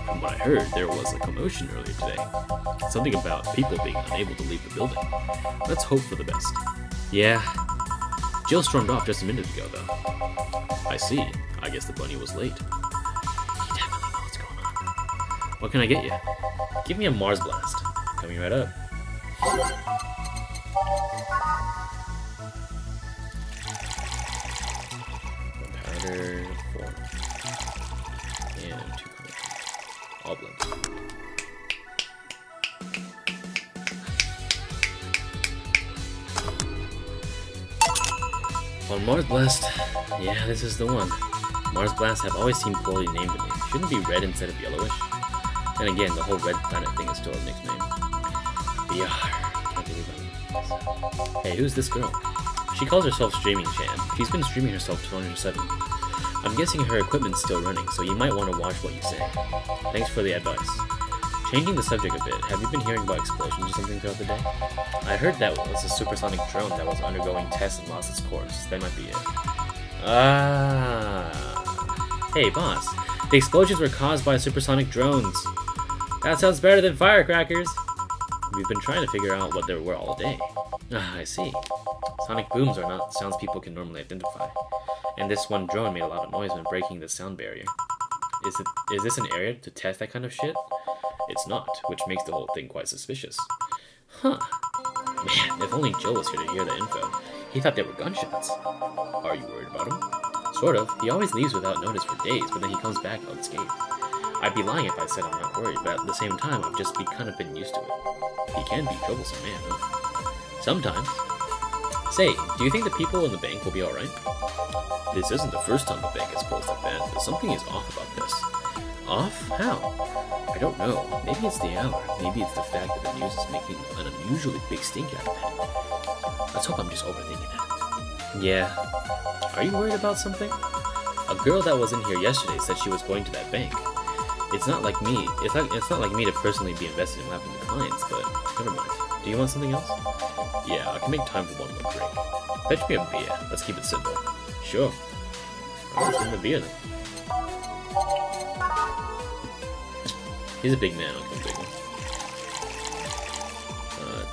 From what I heard, there was a commotion earlier today. Something about people being unable to leave the building. Let's hope for the best. Yeah. Jill stormed off just a minute ago, though. I see. I guess the bunny was late. You definitely know what's going on. What can I get you? Give me a Mars Blast. Coming right up. more. And 2 colors. All blends. On Mars Blast, yeah, this is the one. Mars Blasts have always seemed poorly named to me. Shouldn't it be red instead of yellowish? And again, the whole red planet thing is still a nickname. VR. Can't believe it. Hey, who's this girl? She calls herself Streaming Chan. She's been streaming herself 24/7. I'm guessing her equipment's still running, so you might want to watch what you say. Thanks for the advice. Changing the subject a bit, have you been hearing about explosions or something throughout the day? I heard that was a supersonic drone that was undergoing tests and lost its course. That might be it. Hey, boss. The explosions were caused by supersonic drones. That sounds better than firecrackers. We've been trying to figure out what they were all day. I see. Sonic booms are not sounds people can normally identify. And this one drone made a lot of noise when breaking the sound barrier. Is this an area to test that kind of shit? It's not, which makes the whole thing quite suspicious. Huh. Man, if only Joe was here to hear the info. He thought they were gunshots. Are you worried about him? Sort of. He always leaves without notice for days, but then he comes back unscathed. I'd be lying if I said I'm not worried, but at the same time, I've just kind of been used to it. He can be a troublesome man, huh? Sometimes. Say, do you think the people in the bank will be alright? This isn't the first time the bank has closed like that, but something is off about this. Off? How? I don't know. Maybe it's the hour. Maybe it's the fact that the news is making an unusually big stink out of it. Let's hope I'm just overthinking it. Yeah. Are you worried about something? A girl that was in here yesterday said she was going to that bank. It's not like me. It's not like me to personally be invested in what happened to clients, but never mind. Do you want something else? Yeah, I can make time for one more drink. Fetch me a beer. Let's keep it simple. Sure. Alright, let's give him a beer then. He's a big man, I'll give him a big one.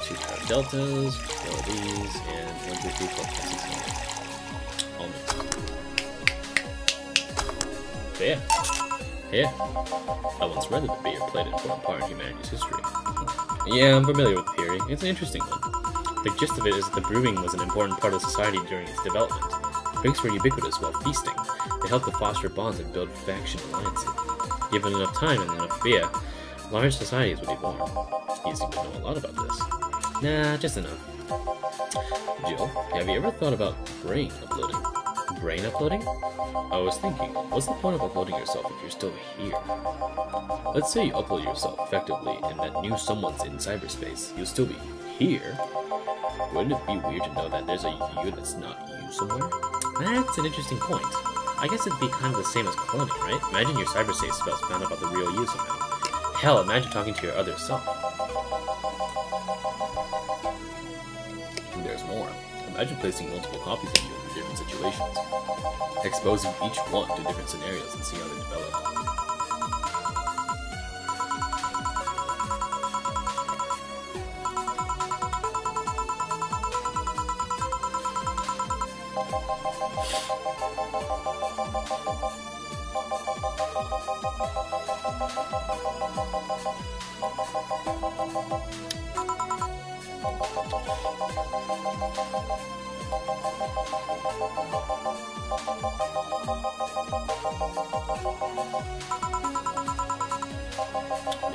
2 power deltas, 4 of these, and 1, 2, 3, 4, 5, 6, 7. Almonds. Beer. Here. I once read that the beer played an important part in humanity's history. Yeah, I'm familiar with the theory. It's an interesting one. The gist of it is that the brewing was an important part of society during its development. Drinks were ubiquitous while feasting. They helped to foster bonds and build faction alliances. Given enough time and enough beer, large societies would be born. You seem to know a lot about this. Nah, just enough. Jill, have you ever thought about brain uploading? Brain uploading? I was thinking, what's the point of uploading yourself if you're still here? Let's say you upload yourself effectively and that new someone's in cyberspace. You'll still be here. Wouldn't it be weird to know that there's a you that's not you somewhere? That's an interesting point. I guess it'd be kind of the same as cloning, right? Imagine your cyberspace spells found out about the real you somehow. Hell, imagine talking to your other self. And there's more. Imagine placing multiple copies of you in different situations. Exposing each one to different scenarios and see how they develop.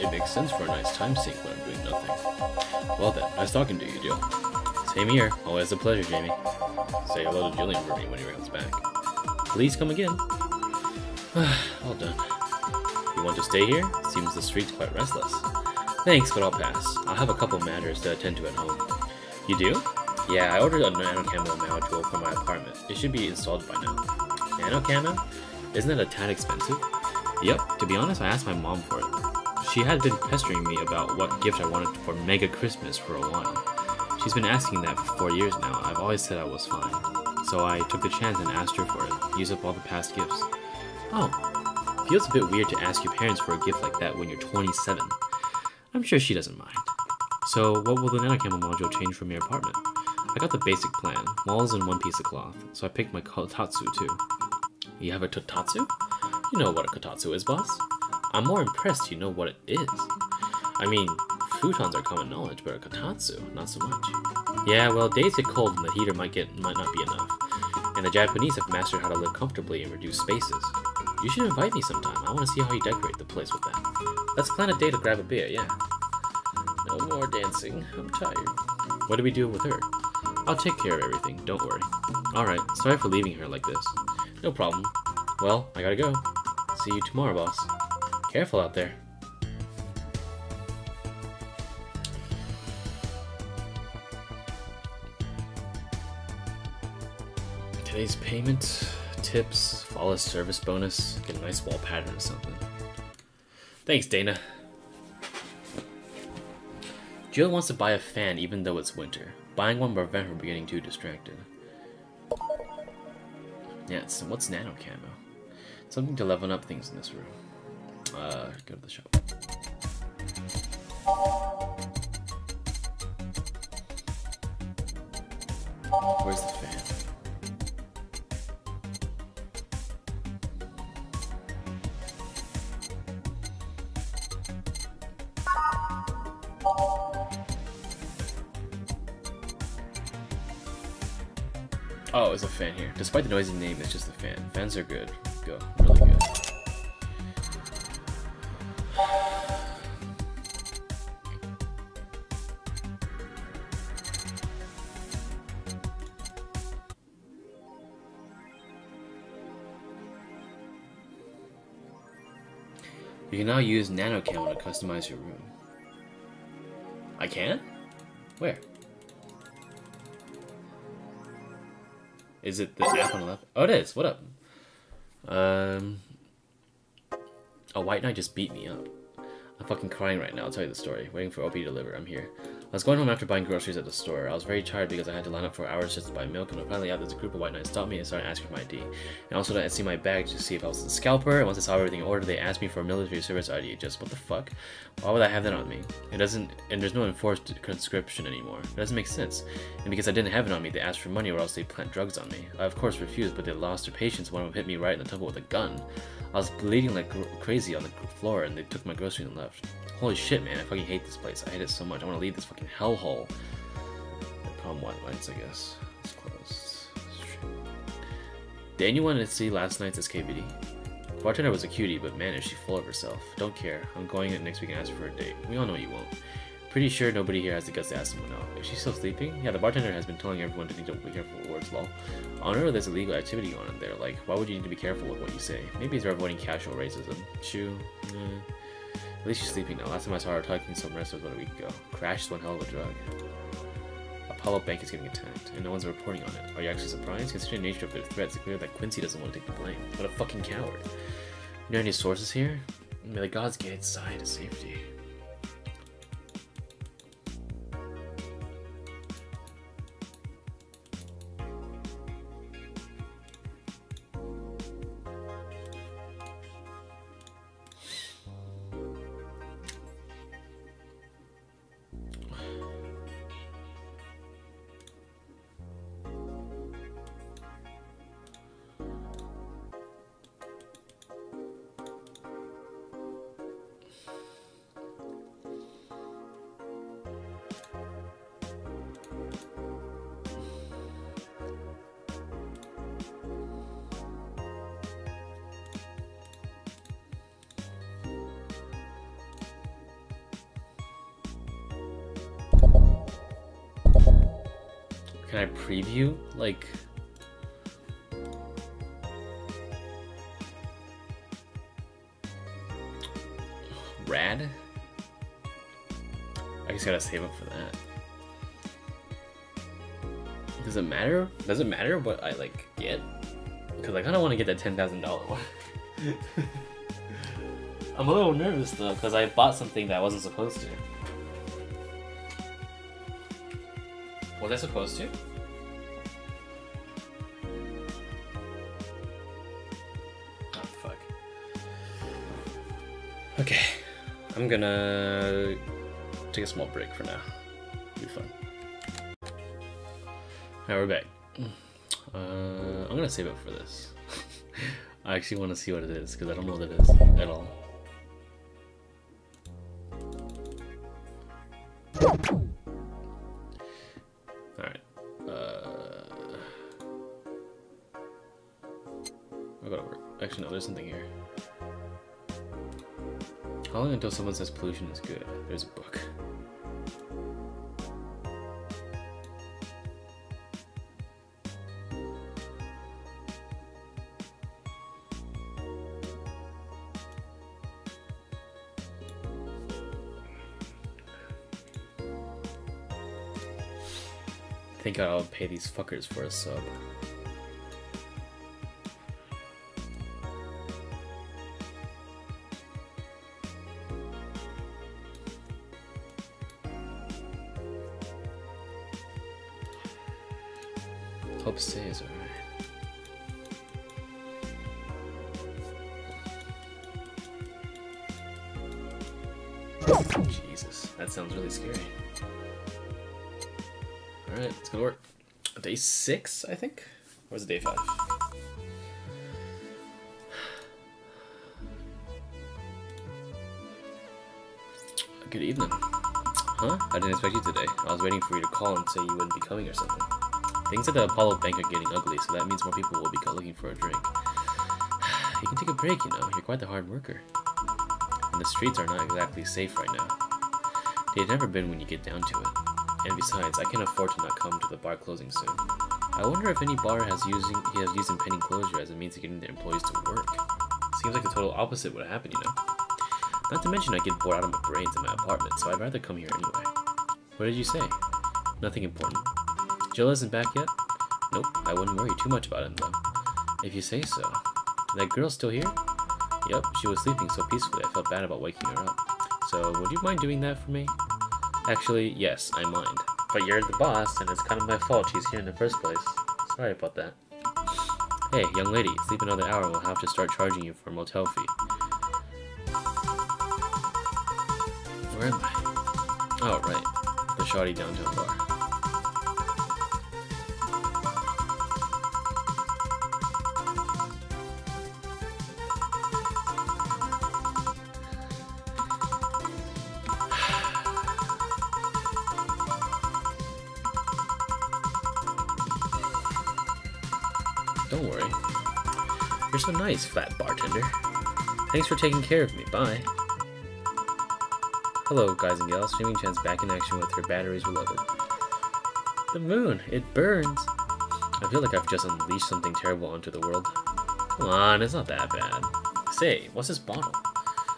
It makes sense for a nice time sink when I'm doing nothing. Well then, nice talking to you, Jill. Same here. Always a pleasure, Jamie. Say hello to Jillian for me when he comes back. Please come again. All done. You want to stay here? Seems the street's quite restless. Thanks, but I'll pass. I'll have a couple matters to attend to at home. You do? Yeah, I ordered a nano camo module for my apartment. It should be installed by now. Nano camo? Isn't that a tad expensive? Yep, to be honest, I asked my mom for it. She had been pestering me about what gift I wanted for Mega Christmas for a while. She's been asking that for 4 years now. I've always said I was fine. So I took the chance and asked her for it. Use up all the past gifts. Oh, feels a bit weird to ask your parents for a gift like that when you're 27. I'm sure she doesn't mind. So what will the nanocamo module change from your apartment? I got the basic plan, walls and one piece of cloth, so I picked my kotatsu too. You have a kotatsu? You know what a kotatsu is, boss? I'm more impressed you know what it is. I mean, futons are common knowledge, but a kotatsu, not so much. Yeah, well, days get cold and the heater might not be enough. And the Japanese have mastered how to live comfortably in reduced spaces. You should invite me sometime. I want to see how you decorate the place with that. Let's plan a day to grab a beer, yeah. No more dancing. I'm tired. What do we do with her? I'll take care of everything. Don't worry. Alright, sorry for leaving her like this. No problem. Well, I gotta go. See you tomorrow, boss. Careful out there. Today's payment, tips, flawless service bonus, get a nice wall pattern or something. Thanks, Dana. Jill wants to buy a fan even though it's winter. Buying one will prevent her from getting too distracted. Yeah, what's nano camo? Something to level up things in this room. Go to the shop. Where's the fan? Oh, it's a fan here. Despite the noisy name, it's just a fan. Fans are good. Go. Really good. You can now use nano camo to customize your room. I can? Where? Is it the app on the left? Oh, it is. What up? A white knight just beat me up. I'm fucking crying right now. I'll tell you the story. Waiting for OP to deliver. I'm here. I was going home after buying groceries at the store. I was very tired because I had to line up for hours just to buy milk, and finally out there's a group of white knights stopped me and started asking for my ID. And also to see my bag to see if I was a scalper, and once I saw everything in order, they asked me for a military service ID. Just what the fuck? Why would I have that on me? It doesn't, and there's no enforced conscription anymore. It doesn't make sense. And because I didn't have it on me, they asked for money or else they plant drugs on me. I of course refused, but they lost their patience. One of them hit me right in the temple with a gun. I was bleeding like crazy on the floor, and they took my groceries and left. Holy shit, man, I fucking hate this place. I hate it so much. I want to leave this fucking hellhole. No problem, white lights, I guess. It's closed. Did anyone see last night's SKVD? Bartender was a cutie, but man, is she full of herself. Don't care. I'm going in next week and ask her for a date. We all know you won't. Pretty sure nobody here has the guts to ask someone out. Is she still sleeping? Yeah, the bartender has been telling everyone to need to be careful with words, lol. I wonder if there's illegal activity going on there. Like, why would you need to be careful with what you say? Maybe they're avoiding casual racism. Shoo. At least she's sleeping now. Last time I saw her talking some rest was about a week ago. Crash is one hell of a drug. Apollo Bank is getting attacked, and no one's reporting on it. Are you actually surprised? Considering the nature of their threats, it's clear that Quincy doesn't want to take the blame. What a fucking coward. You know any sources here? May the gods get inside to safety. Can I preview? Like... Rad? I just gotta save up for that. Does it matter? Does it matter what I, like, get? Because I kinda want to get that $10,000 one. I'm a little nervous, though, because I bought something that I wasn't supposed to. Was I supposed to? Oh, fuck. Okay. I'm gonna take a small break for now. It'll be fun. Alright, we're back. I'm gonna save it for this. I actually want to see what it is, because I don't know what it is at all. gotta work. Actually, no, there's something here. How long until someone says pollution is good? There's a book. I think I'll pay these fuckers for a sub. Hope stays alright. Jesus, that sounds really scary. Alright, let's go to work. Day 6, I think? Or was it day 5? Good evening. Huh? I didn't expect you today. I was waiting for you to call and say you wouldn't be coming or something. Things at the Apollo Bank are getting ugly, so that means more people will be looking for a drink. You can take a break, you know. You're quite the hard worker. And the streets are not exactly safe right now. They've never been when you get down to it. And besides, I can't afford to not come to the bar closing soon. I wonder if any bar has using pending closure as a means of getting their employees to work. Seems like the total opposite would happen, you know. Not to mention I get bored out of my brains in my apartment, so I'd rather come here anyway. What did you say? Nothing important. Jill isn't back yet? Nope, I wouldn't worry too much about him though. If you say so. That girl's still here? Yep, she was sleeping so peacefully I felt bad about waking her up. So, would you mind doing that for me? Actually, yes, I mind. But you're the boss, and it's kind of my fault she's here in the first place. Sorry about that. Hey, young lady, sleep another hour and we'll have to start charging you for a motel fee. Where am I? Oh, right. The shoddy downtown bar. Don't worry. You're so nice, fat bartender. Thanks for taking care of me. Bye. Hello, guys and gals. Streaming Chan's back in action with her batteries reloaded. The moon. It burns. I feel like I've just unleashed something terrible onto the world. Come on, it's not that bad. Say, what's this bottle?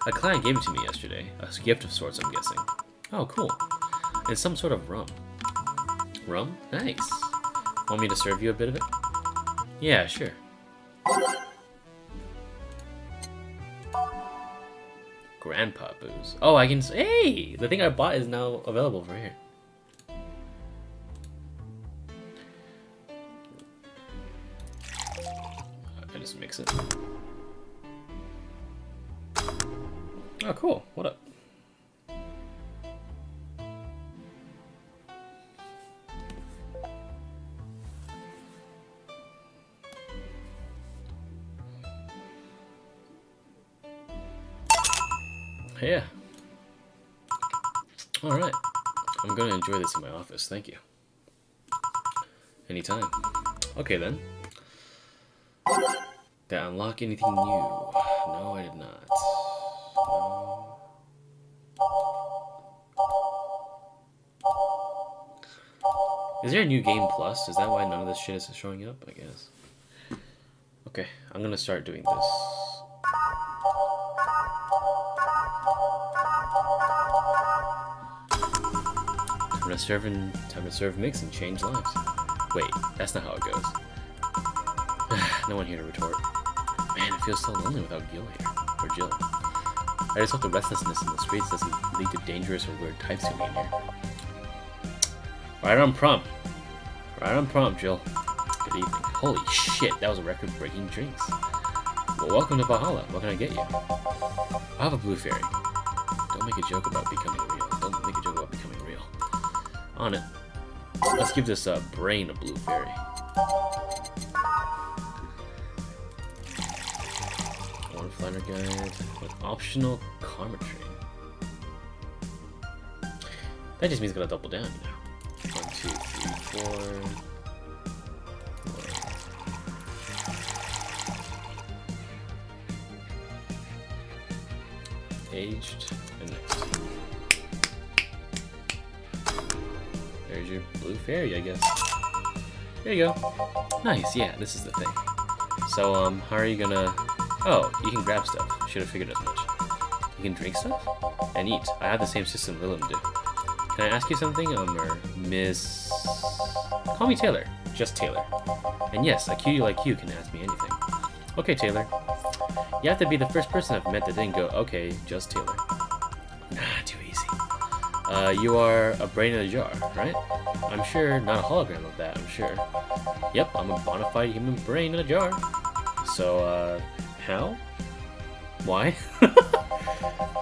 A client gave it to me yesterday. A gift of sorts, I'm guessing. Oh, cool. It's some sort of rum. Rum? Nice. Want me to serve you a bit of it? Yeah, sure. Grandpa booze. Oh, I can. Hey! The thing I bought is now available for here. I just mix it. Oh, cool. What up? Yeah. Alright. I'm gonna enjoy this in my office, thank you. Anytime. Okay then. Did I unlock anything new? No, I did not. No. Is there a new game plus? Is that why none of this shit is showing up? I guess. Okay, I'm gonna start doing this. Time to serve mix and change lives. Wait, that's not how it goes. No one here to retort. Man, it feels so lonely without Gil here. Or Jill. I just hope the restlessness in the streets doesn't lead to dangerous or weird types coming in here. Right on prompt. Right on prompt, Jill. Good evening. Holy shit, that was a record-breaking drinks. Well, welcome to Valhalla. What can I get you? I'll have a blue fairy. Don't make a joke about becoming real. Don't make a joke about becoming real. On it. Let's give this brain a blue fairy. One flanner guide with optional karma train. That just means I gotta double down, you know. 1, 2, 3, 4. aged, and next. There's your blue fairy, I guess. There you go. Nice, yeah, this is the thing. So, how are you gonna... Oh, you can grab stuff. Should have figured as much. You can drink stuff? And eat. I have the same system Willem do. Can I ask you something, or Miss... Call me Taylor. Just Taylor. And yes, a cutie like you can ask me anything. Okay, Taylor. You have to be the first person I've met that didn't go, okay, just Taylor. Nah, too easy. You are a brain in a jar, right? I'm sure, not a hologram of that, I'm sure. Yep, I'm a bona fide human brain in a jar. So, how? Why?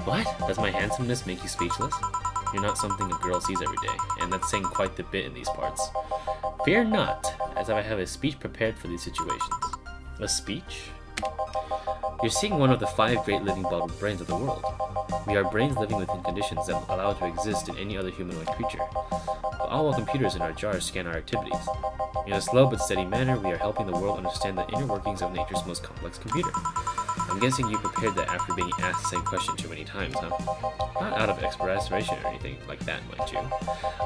What? Does my handsomeness make you speechless? You're not something a girl sees every day, and that's saying quite the bit in these parts. Fear not, as I have a speech prepared for these situations. A speech? You're seeing one of the 5 great living bottled brains of the world. We are brains living within conditions that allow it to exist in any other humanoid creature. All while computers in our jars scan our activities. In a slow but steady manner, we are helping the world understand the inner workings of nature's most complex computer. I'm guessing you prepared that after being asked the same question too many times, huh? Not out of exasperation or anything like that, mind you.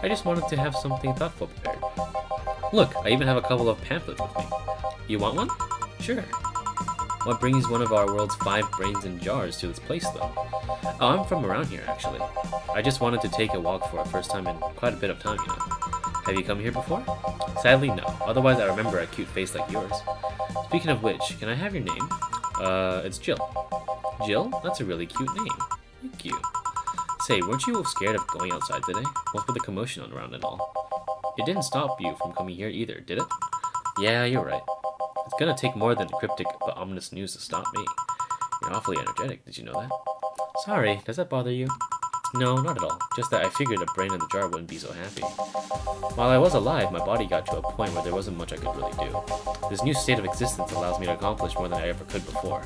I just wanted to have something thoughtful prepared. Look, I even have a couple of pamphlets with me. You want one? Sure. What brings one of our world's 5 brains in jars to this place, though? Oh, I'm from around here, actually. I just wanted to take a walk for the first time in quite a bit of time, you know. Have you come here before? Sadly, no. Otherwise, I remember a cute face like yours. Speaking of which, can I have your name? It's Jill. Jill? That's a really cute name. Thank you. Say, weren't you scared of going outside today? What's with the commotion around and all? It didn't stop you from coming here either, did it? Yeah, you're right. It's gonna take more than cryptic but ominous news to stop me. You're awfully energetic, did you know that? Sorry, does that bother you? No, not at all. Just that I figured a brain in the jar wouldn't be so happy. While I was alive, my body got to a point where there wasn't much I could really do. This new state of existence allows me to accomplish more than I ever could before.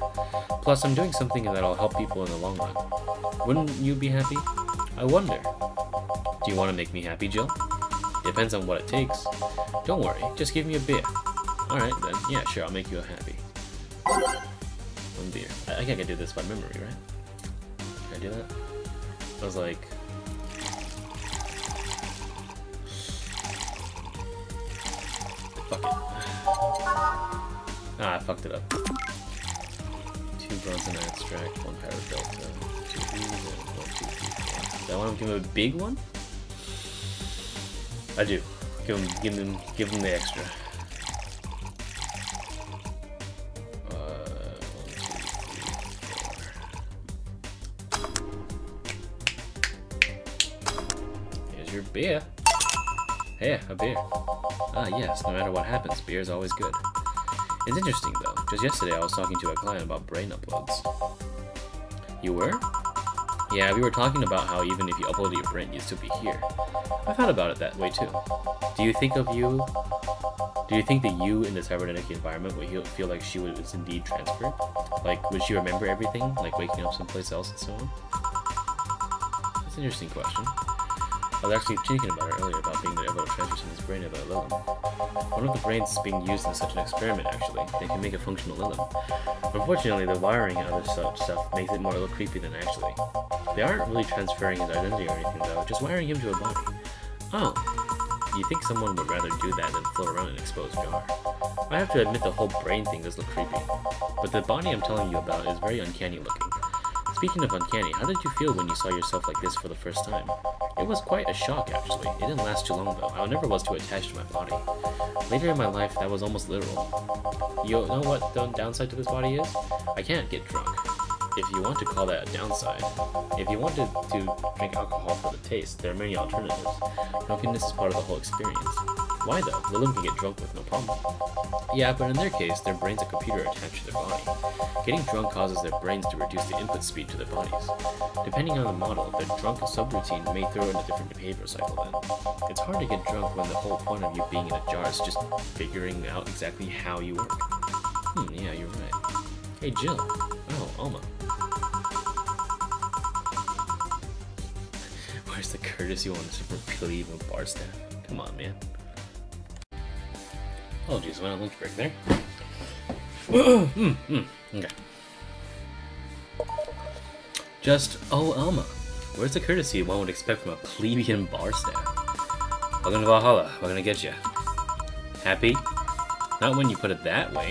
Plus, I'm doing something that'll help people in the long run. Wouldn't you be happy? I wonder. Do you want to make me happy, Jill? Depends on what it takes. Don't worry, just give me a beer. Alright then, yeah, sure, I'll make you happy. 1 beer. I think I can do this by memory, right? Can I do that? I was like... Fuck it. Ah, I fucked it up. 2 bronze and extract, 1 power delta, 2 these, and 1, 2, 3, 4. Do I want to give him a big one? I do. Give him the extra. 1, 2, 3, 4. Here's your beer. Hey, a beer. Ah, yes, no matter what happens, beer is always good. It's interesting, though. Just yesterday, I was talking to a client about brain uploads. You were? Yeah, we were talking about how even if you uploaded your brain, you'd still be here. I thought about it that way, too. Do you think the you in the cybernetic environment would feel like she was indeed transferred? Like, would she remember everything, like waking up someplace else and so on? That's an interesting question. I was actually thinking about it earlier, about being able to transfer someone's brain to a Lilum. One of the brains is being used in such an experiment, actually. They can make a functional Lilum. Unfortunately, the wiring and other such stuff makes it more look creepy than actually. They aren't really transferring his identity or anything, though, just wiring him to a body. Oh. You think someone would rather do that than float around in an exposed jar? I have to admit the whole brain thing does look creepy. But the body I'm telling you about is very uncanny looking. Speaking of uncanny, how did you feel when you saw yourself like this for the first time? It was quite a shock, actually. It didn't last too long, though. I never was too attached to my body. Later in my life, that was almost literal. You know what the downside to this body is? I can't get drunk. If you want to call that a downside. If you wanted to drink alcohol for the taste, there are many alternatives. Drunkenness is part of the whole experience. Why though? Lilum can get drunk with no problem. Yeah, but in their case, their brain's a computer attached to their body. Getting drunk causes their brains to reduce the input speed to their bodies. Depending on the model, the drunk subroutine may throw in a different behavior cycle then. It's hard to get drunk when the whole point of you being in a jar is just figuring out exactly how you work. Yeah, you're right. Hey Jill. Oh, Alma. Where's the courtesy one to relieve a bar staff? Come on, man. Oh, geez, went on lunch break there. Okay. Just, oh, Alma. Where's the courtesy one would expect from a plebeian bar staff? Welcome to Valhalla. We're gonna get you. Happy? Not when you put it that way.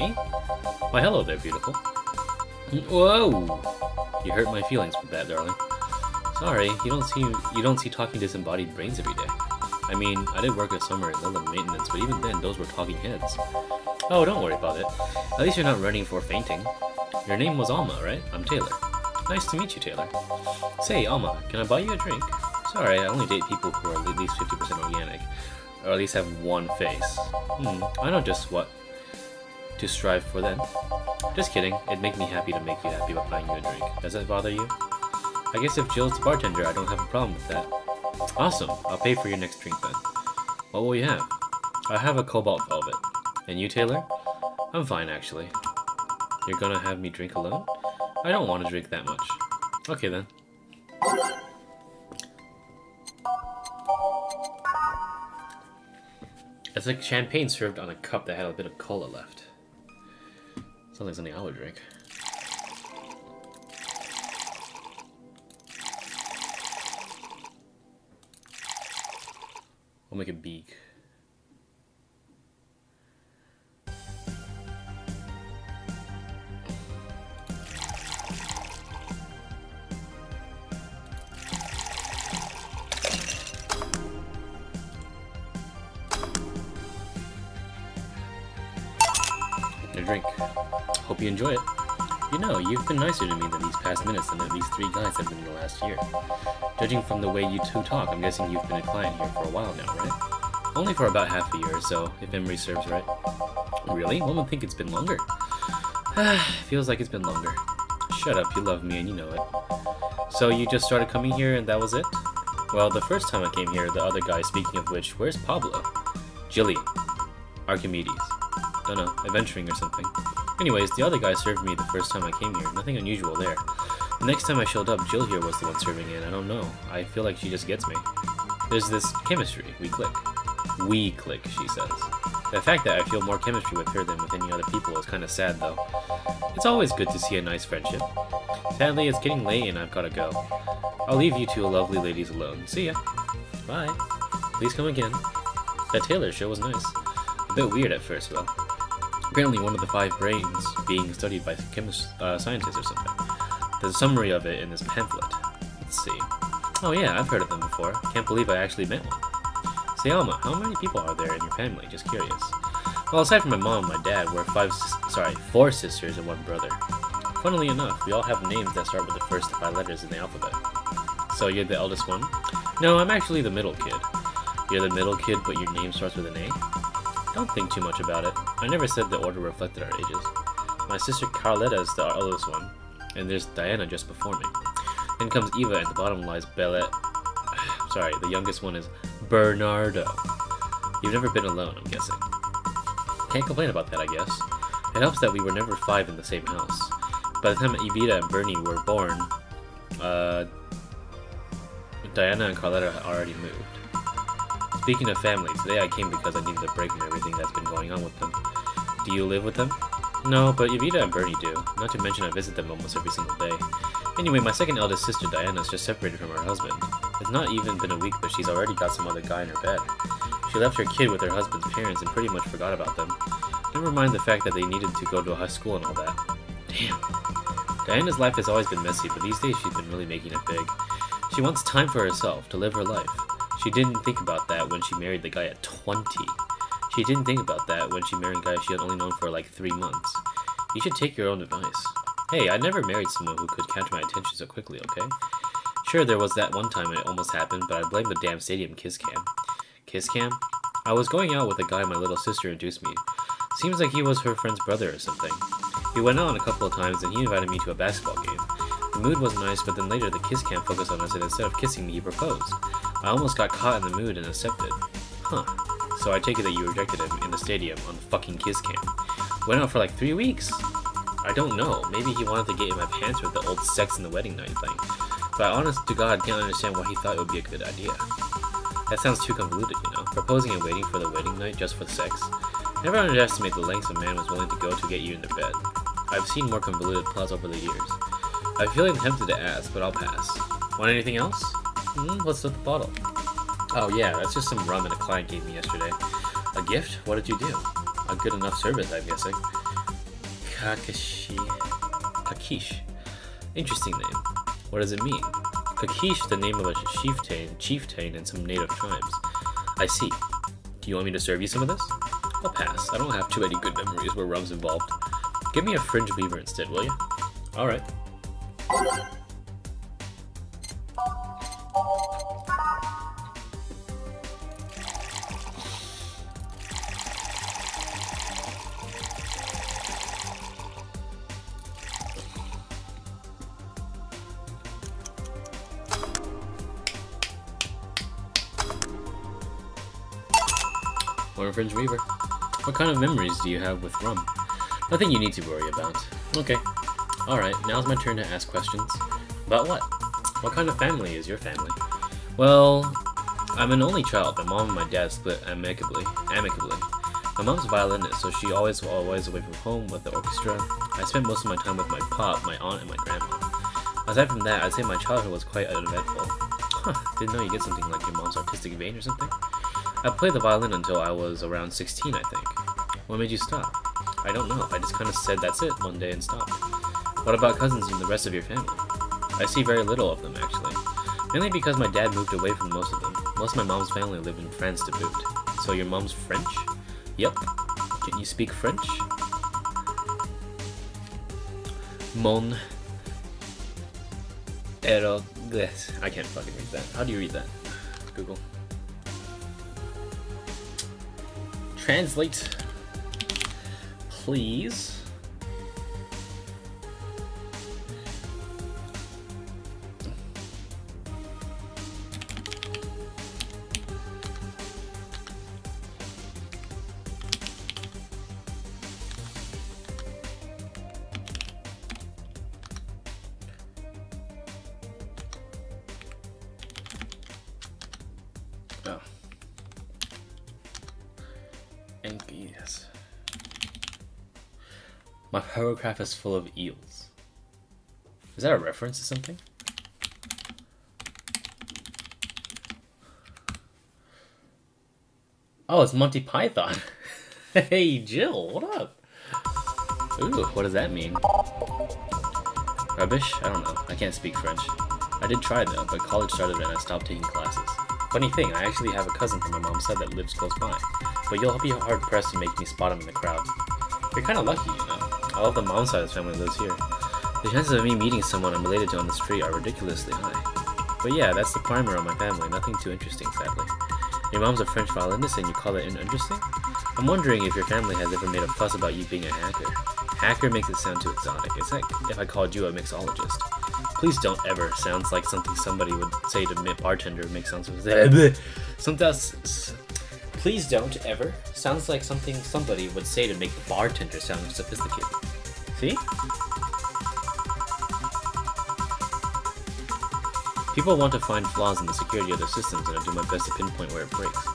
Why, hello there, beautiful. Whoa! You hurt my feelings with that, darling. Sorry, you don't see talking disembodied brains every day. I mean, I did work a summer at Lila maintenance, but even then, those were talking heads. Oh, don't worry about it. At least you're not running for fainting. Your name was Alma, right? I'm Taylor. Nice to meet you, Taylor. Say, Alma, can I buy you a drink? Sorry, I only date people who are at least 50% organic, or at least have one face. I know just what to strive for then. Just kidding, it'd make me happy to make you happy by buying you a drink. Does that bother you? I guess if Jill's the bartender, I don't have a problem with that. Awesome, I'll pay for your next drink then. What will you have? I have a cobalt velvet. And you, Taylor? I'm fine, actually. You're gonna have me drink alone? I don't want to drink that much. Okay then. It's like champagne served on a cup that had a bit of cola left. Sounds like something I would drink. We'll make it big. Your drink. Hope you enjoy it. You know, you've been nicer to me than these past minutes than at least 3 guys have been in the last year. Judging from the way you two talk, I'm guessing you've been a client here for a while now, right? Only for about half a year or so, if memory serves right. Really? One would think it's been longer. Feels like it's been longer. Shut up, you love me and you know it. So you just started coming here and that was it? Well, the first time I came here, the other guy, speaking of which, where's Pablo? Jillian. Archimedes. Don't know, adventuring or something. Anyways, the other guy served me the first time I came here. Nothing unusual there. The next time I showed up, Jill here was the one serving in. I don't know. I feel like she just gets me. There's this chemistry. We click. We click, she says. The fact that I feel more chemistry with her than with any other people is kind of sad, though. It's always good to see a nice friendship. Sadly, it's getting late and I've got to go. I'll leave you two lovely ladies alone. See ya. Bye. Please come again. That Taylor show was nice. A bit weird at first, though. Apparently one of the 5 brains being studied by scientists or something. There's a summary of it in this pamphlet. Let's see. Oh yeah, I've heard of them before. Can't believe I actually met one. Say, Alma, how many people are there in your family? Just curious. Well, aside from my mom and my dad, we're 4 sisters and 1 brother. Funnily enough, we all have names that start with the first 5 letters in the alphabet. So you're the eldest one? No, I'm actually the middle kid. You're the middle kid, but your name starts with an A? Don't think too much about it. I never said the order reflected our ages. My sister Carletta is the eldest one, and there's Diana just before me. Then comes Eva, and the bottom lies Bella. Sorry, the youngest one is Bernardo. You've never been alone, I'm guessing. Can't complain about that, I guess. It helps that we were never 5 in the same house. By the time Evita and Bernie were born, Diana and Carletta had already moved. Speaking of family, today I came because I needed a break from everything that's been going on with them. Do you live with them? No, but Evita and Bernie do. Not to mention I visit them almost every single day. Anyway, my second eldest sister Diana's just separated from her husband. It's not even been a week, but she's already got some other guy in her bed. She left her kid with her husband's parents and pretty much forgot about them. Never mind the fact that they needed to go to a high school and all that. Damn. Diana's life has always been messy, but these days she's been really making it big. She wants time for herself, to live her life. She didn't think about that when she married the guy at 20. She didn't think about that when she married a guy she had only known for like 3 months. You should take your own advice. Hey, I never married someone who could capture my attention so quickly, okay? Sure, there was that one time it almost happened, but I blame the damn stadium kiss cam. Kiss cam? I was going out with a guy my little sister introduced me. Seems like he was her friend's brother or something. We went out a couple of times and he invited me to a basketball game. The mood was nice, but then later the kiss cam focused on us and instead of kissing me, he proposed. I almost got caught in the mood and accepted. Huh. So I take it that you rejected him in the stadium on the fucking kiss cam. Went out for like 3 weeks. I don't know. Maybe he wanted to get in my pants with the old sex in the wedding night thing. But I honest to God can't understand why he thought it would be a good idea. That sounds too convoluted, you know? Proposing and waiting for the wedding night just for sex? Never underestimate the lengths a man was willing to go to get you into bed. I've seen more convoluted plots over the years. I'm feeling tempted to ask, but I'll pass. Want anything else? What's with the bottle? Oh yeah, that's just some rum that a client gave me yesterday. A gift? What did you do? A good enough service, I'm guessing. Kakish. Interesting name. What does it mean? Kakish, the name of a chieftain in some native tribes. I see. Do you want me to serve you some of this? I'll pass. I don't have too many good memories where rum's involved. Give me a fringe weaver instead, will you? Alright. Or a fringe weaver. What kind of memories do you have with rum? Nothing you need to worry about. Okay. Alright, now's my turn to ask questions. About what? What kind of family is your family? Well, I'm an only child. My mom and my dad split amicably. My mom's a violinist, so she always away from home with the orchestra. I spent most of my time with my pop, my aunt, and my grandma. Aside from that, I'd say my childhood was quite uneventful. Huh, didn't know you get something like your mom's artistic vein or something? I played the violin until I was around 16, I think. What made you stop? I don't know. I just kind of said that's it one day and stopped. What about cousins and the rest of your family? I see very little of them, actually. Mainly because my dad moved away from most of them. Most of my mom's family lived in France to boot. So your mom's French? Yep. Can you speak French? Mon Eroglès. I can't fucking read that. How do you read that? Google. Translate, please. Oh. Yes. My paragraph is full of eels. Is that a reference to something? Oh, it's Monty Python. Hey, Jill, what up? Ooh, what does that mean? Rubbish? I don't know. I can't speak French. I did try though, but college started and I stopped taking classes. Funny thing, I actually have a cousin from my mom's side that lives close by, but you'll be hard-pressed to make me spot him in the crowd. You're kinda lucky, you know. All of the mom's side of his family lives here. The chances of me meeting someone I'm related to on the street are ridiculously high. But yeah, that's the primer of my family, nothing too interesting, sadly. Your mom's a French violinist and you call it interesting? I'm wondering if your family has ever made a fuss about you being a hacker. Hacker makes it sound too exotic. It's like if I called you a mixologist. Please don't ever. Sounds like something somebody would say to a bartender. Makes sounds Please don't ever. Sounds like something somebody would say to make the bartender sound sophisticated. See? People want to find flaws in the security of their systems, and I do my best to pinpoint where it breaks.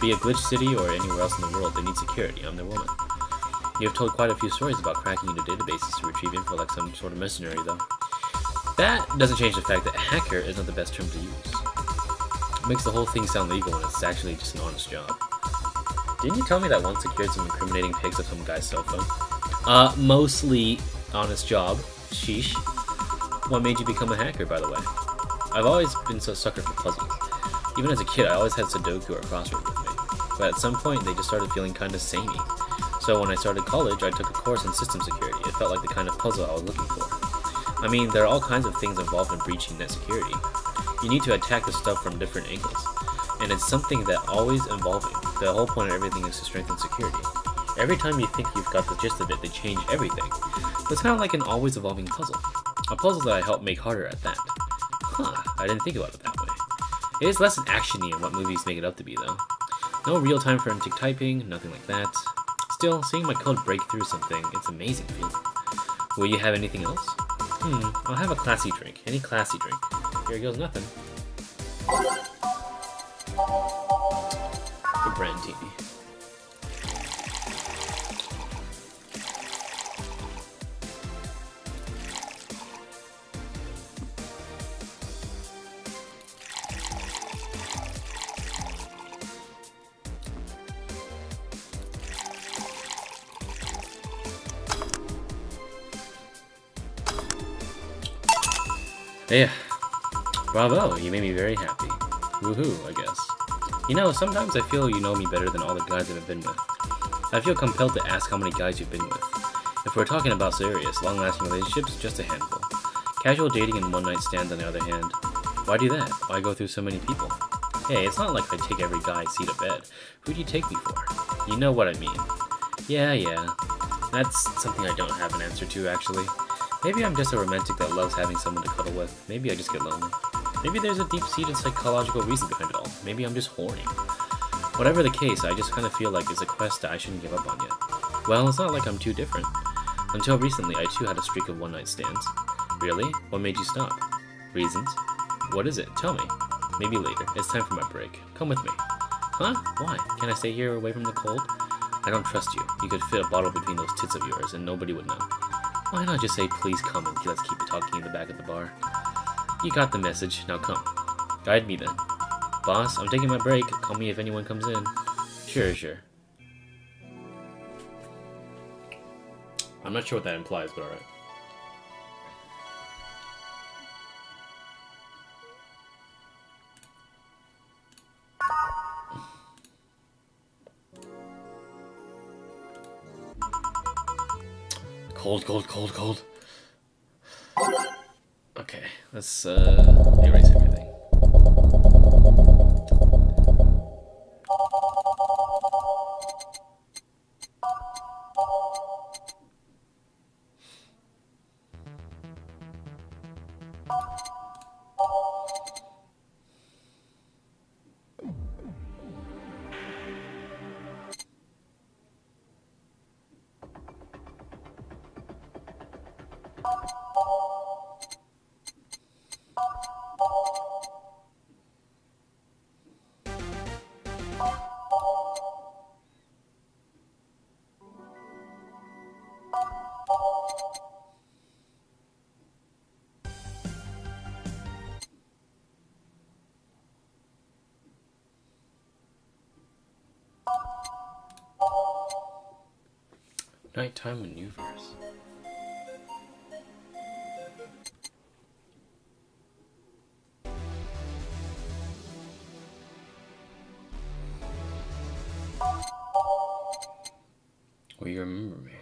Be it Glitch City or anywhere else in the world, they need security. I'm their woman. You have told quite a few stories about cracking into databases to retrieve info like some sort of mercenary, though. That doesn't change the fact that hacker is not the best term to use. It makes the whole thing sound legal when it's actually just an honest job. Didn't you tell me that once secured some incriminating pics of some guy's cell phone? Mostly honest job. Sheesh. What made you become a hacker, by the way? I've always been so sucker for puzzles. Even as a kid, I always had Sudoku or crossword with me. But at some point, they just started feeling kind of samey. So when I started college, I took a course in system security. It felt like the kind of puzzle I was looking for. I mean, there are all kinds of things involved in breaching net security. You need to attack the stuff from different angles. And it's something that always evolving. The whole point of everything is to strengthen security. Every time you think you've got the gist of it, they change everything. So it's kind of like an always evolving puzzle. A puzzle that I help make harder at that. Huh, I didn't think about it that way. It is less action-y in what movies make it up to be, though. No real-time forensic typing, nothing like that. Still, seeing my code break through something, it's amazing feeling. Will you have anything else? I'll have a classy drink. Any classy drink. Here goes nothing. The Brandini. Yeah. Bravo, you made me very happy. Woohoo, I guess. You know, sometimes I feel you know me better than all the guys I've been with. I feel compelled to ask how many guys you've been with. If we're talking about serious, long-lasting relationships, just a handful. Casual dating and one-night stands on the other hand. Why do that? Why go through so many people? Hey, it's not like I take every guy I see to bed. Who do you take me for? You know what I mean. Yeah. That's something I don't have an answer to, actually. Maybe I'm just a romantic that loves having someone to cuddle with. Maybe I just get lonely. Maybe there's a deep-seated psychological reason behind it all. Maybe I'm just horny. Whatever the case, I just kind of feel like it's a quest that I shouldn't give up on yet. Well, it's not like I'm too different. Until recently, I too had a streak of one-night stands. Really? What made you stop? Reasons? What is it? Tell me. Maybe later. It's time for my break. Come with me. Huh? Why? Can I stay here away from the cold? I don't trust you. You could fit a bottle between those tits of yours and nobody would know. Why not just say, please come and let's keep it talking in the back of the bar? You got the message. Now come. Guide me then. Boss, I'm taking my break. Call me if anyone comes in. Sure. I'm not sure what that implies, but alright. Cold. Okay, let's erase everything. Nighttime maneuvers. Will you remember me?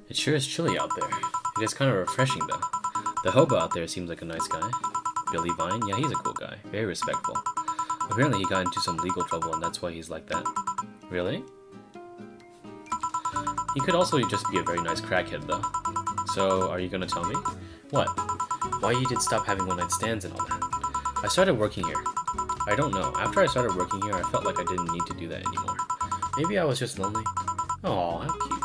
It sure is chilly out there. It is kind of refreshing though. The hobo out there seems like a nice guy. Billy Vine? Yeah, he's a cool guy. Very respectful. Apparently he got into some legal trouble and that's why he's like that. Really? He could also just be a very nice crackhead though. So, are you gonna tell me? What? Why you did stop having one-night stands and all that? I started working here. I don't know. After I started working here, I felt like I didn't need to do that anymore. Maybe I was just lonely. Aw, how cute.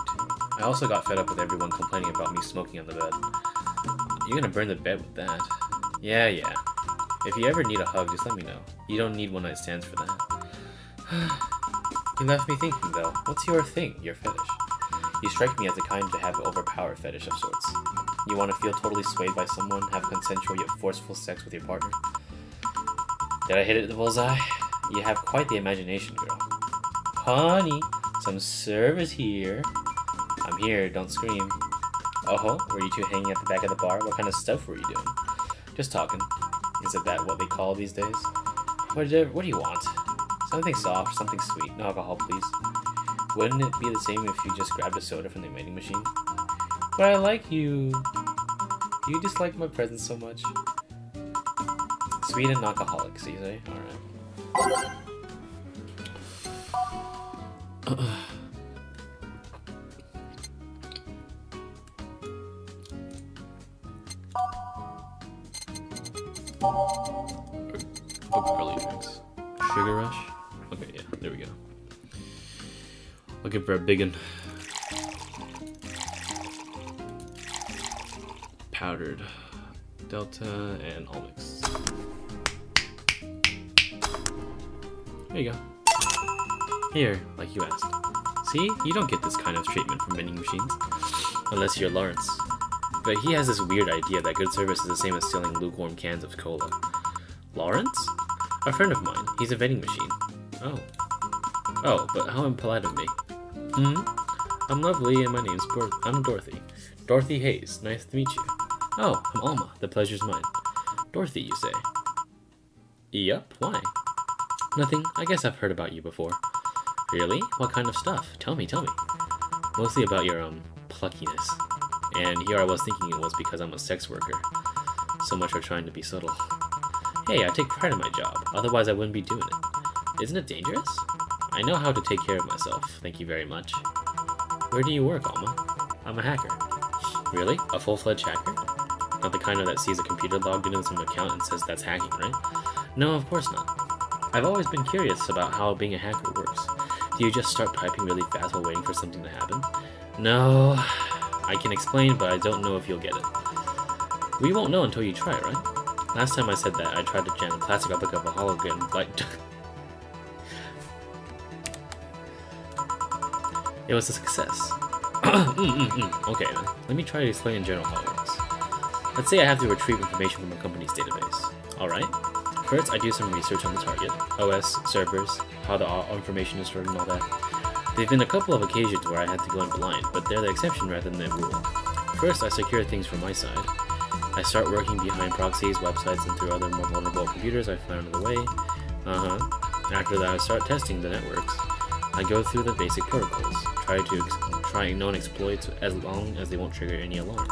I also got fed up with everyone complaining about me smoking on the bed. You're gonna burn the bed with that. Yeah. If you ever need a hug, just let me know. You don't need one-night stands for that. You left me thinking though. What's your thing? Your fetish? You strike me as the kind to have an overpowered fetish of sorts. You want to feel totally swayed by someone, have consensual yet forceful sex with your partner? Did I hit it at the bullseye? You have quite the imagination, girl. Honey, some service here. I'm here, don't scream. Oh, were you two hanging at the back of the bar? What kind of stuff were you doing? Just talking. Isn't that what they call these days? What do you want? Something soft, something sweet. No alcohol, please. Wouldn't it be the same if you just grabbed a soda from the vending machine? But I like you. You dislike my presence so much. Sweet and alcoholic, so you say? Alright. Early drinks. Sugar Rush? Okay, yeah, there we go. Looking for a big one. Powdered Delta and all mix. There you go. Here, like you asked. See, you don't get this kind of treatment from vending machines. Unless you're Lawrence. But he has this weird idea that good service is the same as stealing lukewarm cans of cola. Lawrence? A friend of mine. He's a vending machine. Oh. Oh, but how impolite of me. I'm lovely and my name's I'm Dorothy. Dorothy Hayes. Nice to meet you. Oh, I'm Alma. The pleasure's mine. Dorothy, you say? Yup, why? Nothing. I guess I've heard about you before. Really? What kind of stuff? Tell me, tell me. Mostly about your, pluckiness. And here I was thinking it was because I'm a sex worker. So much for trying to be subtle. Hey, I take pride in my job. Otherwise I wouldn't be doing it. Isn't it dangerous? I know how to take care of myself. Thank you very much. Where do you work, Alma? I'm a hacker. Really? A full-fledged hacker? Not the kind of that sees a computer logged into some account and says that's hacking, right? No, of course not. I've always been curious about how being a hacker works. Do you just start typing really fast while waiting for something to happen? No, I can explain, but I don't know if you'll get it. We won't know until you try, right? Last time I said that, I tried to jam a plastic replica of a hologram, like... It was a success. Okay then, let me try to explain in general how it works. Let's say I have to retrieve information from a company's database. Alright? First, I do some research on the target, OS, servers, how the information is stored and all that. There have been a couple of occasions where I had to go in blind, but they're the exception rather than the rule. First, I secure things from my side. I start working behind proxies, websites, and through other more vulnerable computers I find on the way. After that, I start testing the networks. I go through the basic protocols, try known exploits as long as they won't trigger any alarm.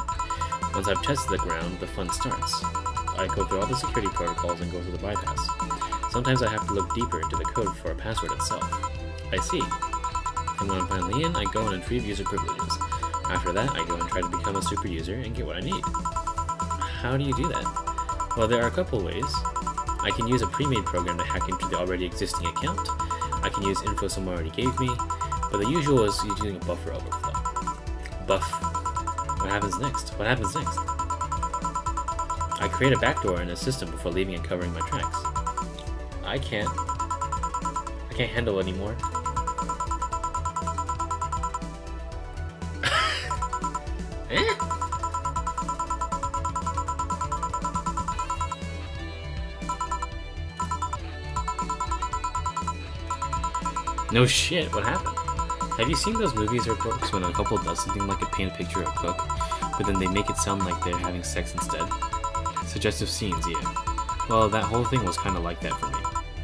Once I've tested the ground, the fun starts. I go through all the security protocols and go through the bypass. Sometimes I have to look deeper into the code for a password itself. I see. And when I'm finally in, I go and retrieve user privileges. After that, I go and try to become a super user and get what I need. How do you do that? Well, there are a couple ways. I can use a pre-made program to hack into the already existing account. I can use info someone already gave me, but the usual is using a buffer overflow. Buff. What happens next? What happens next? I create a backdoor in the system before leaving and covering my tracks. I can't handle anymore. Eh? No shit, what happened? Have you seen those movies or books when a couple does something like a paint a picture or cook, but then they make it sound like they're having sex instead? Suggestive scenes, yeah. Well, that whole thing was kinda like that for me.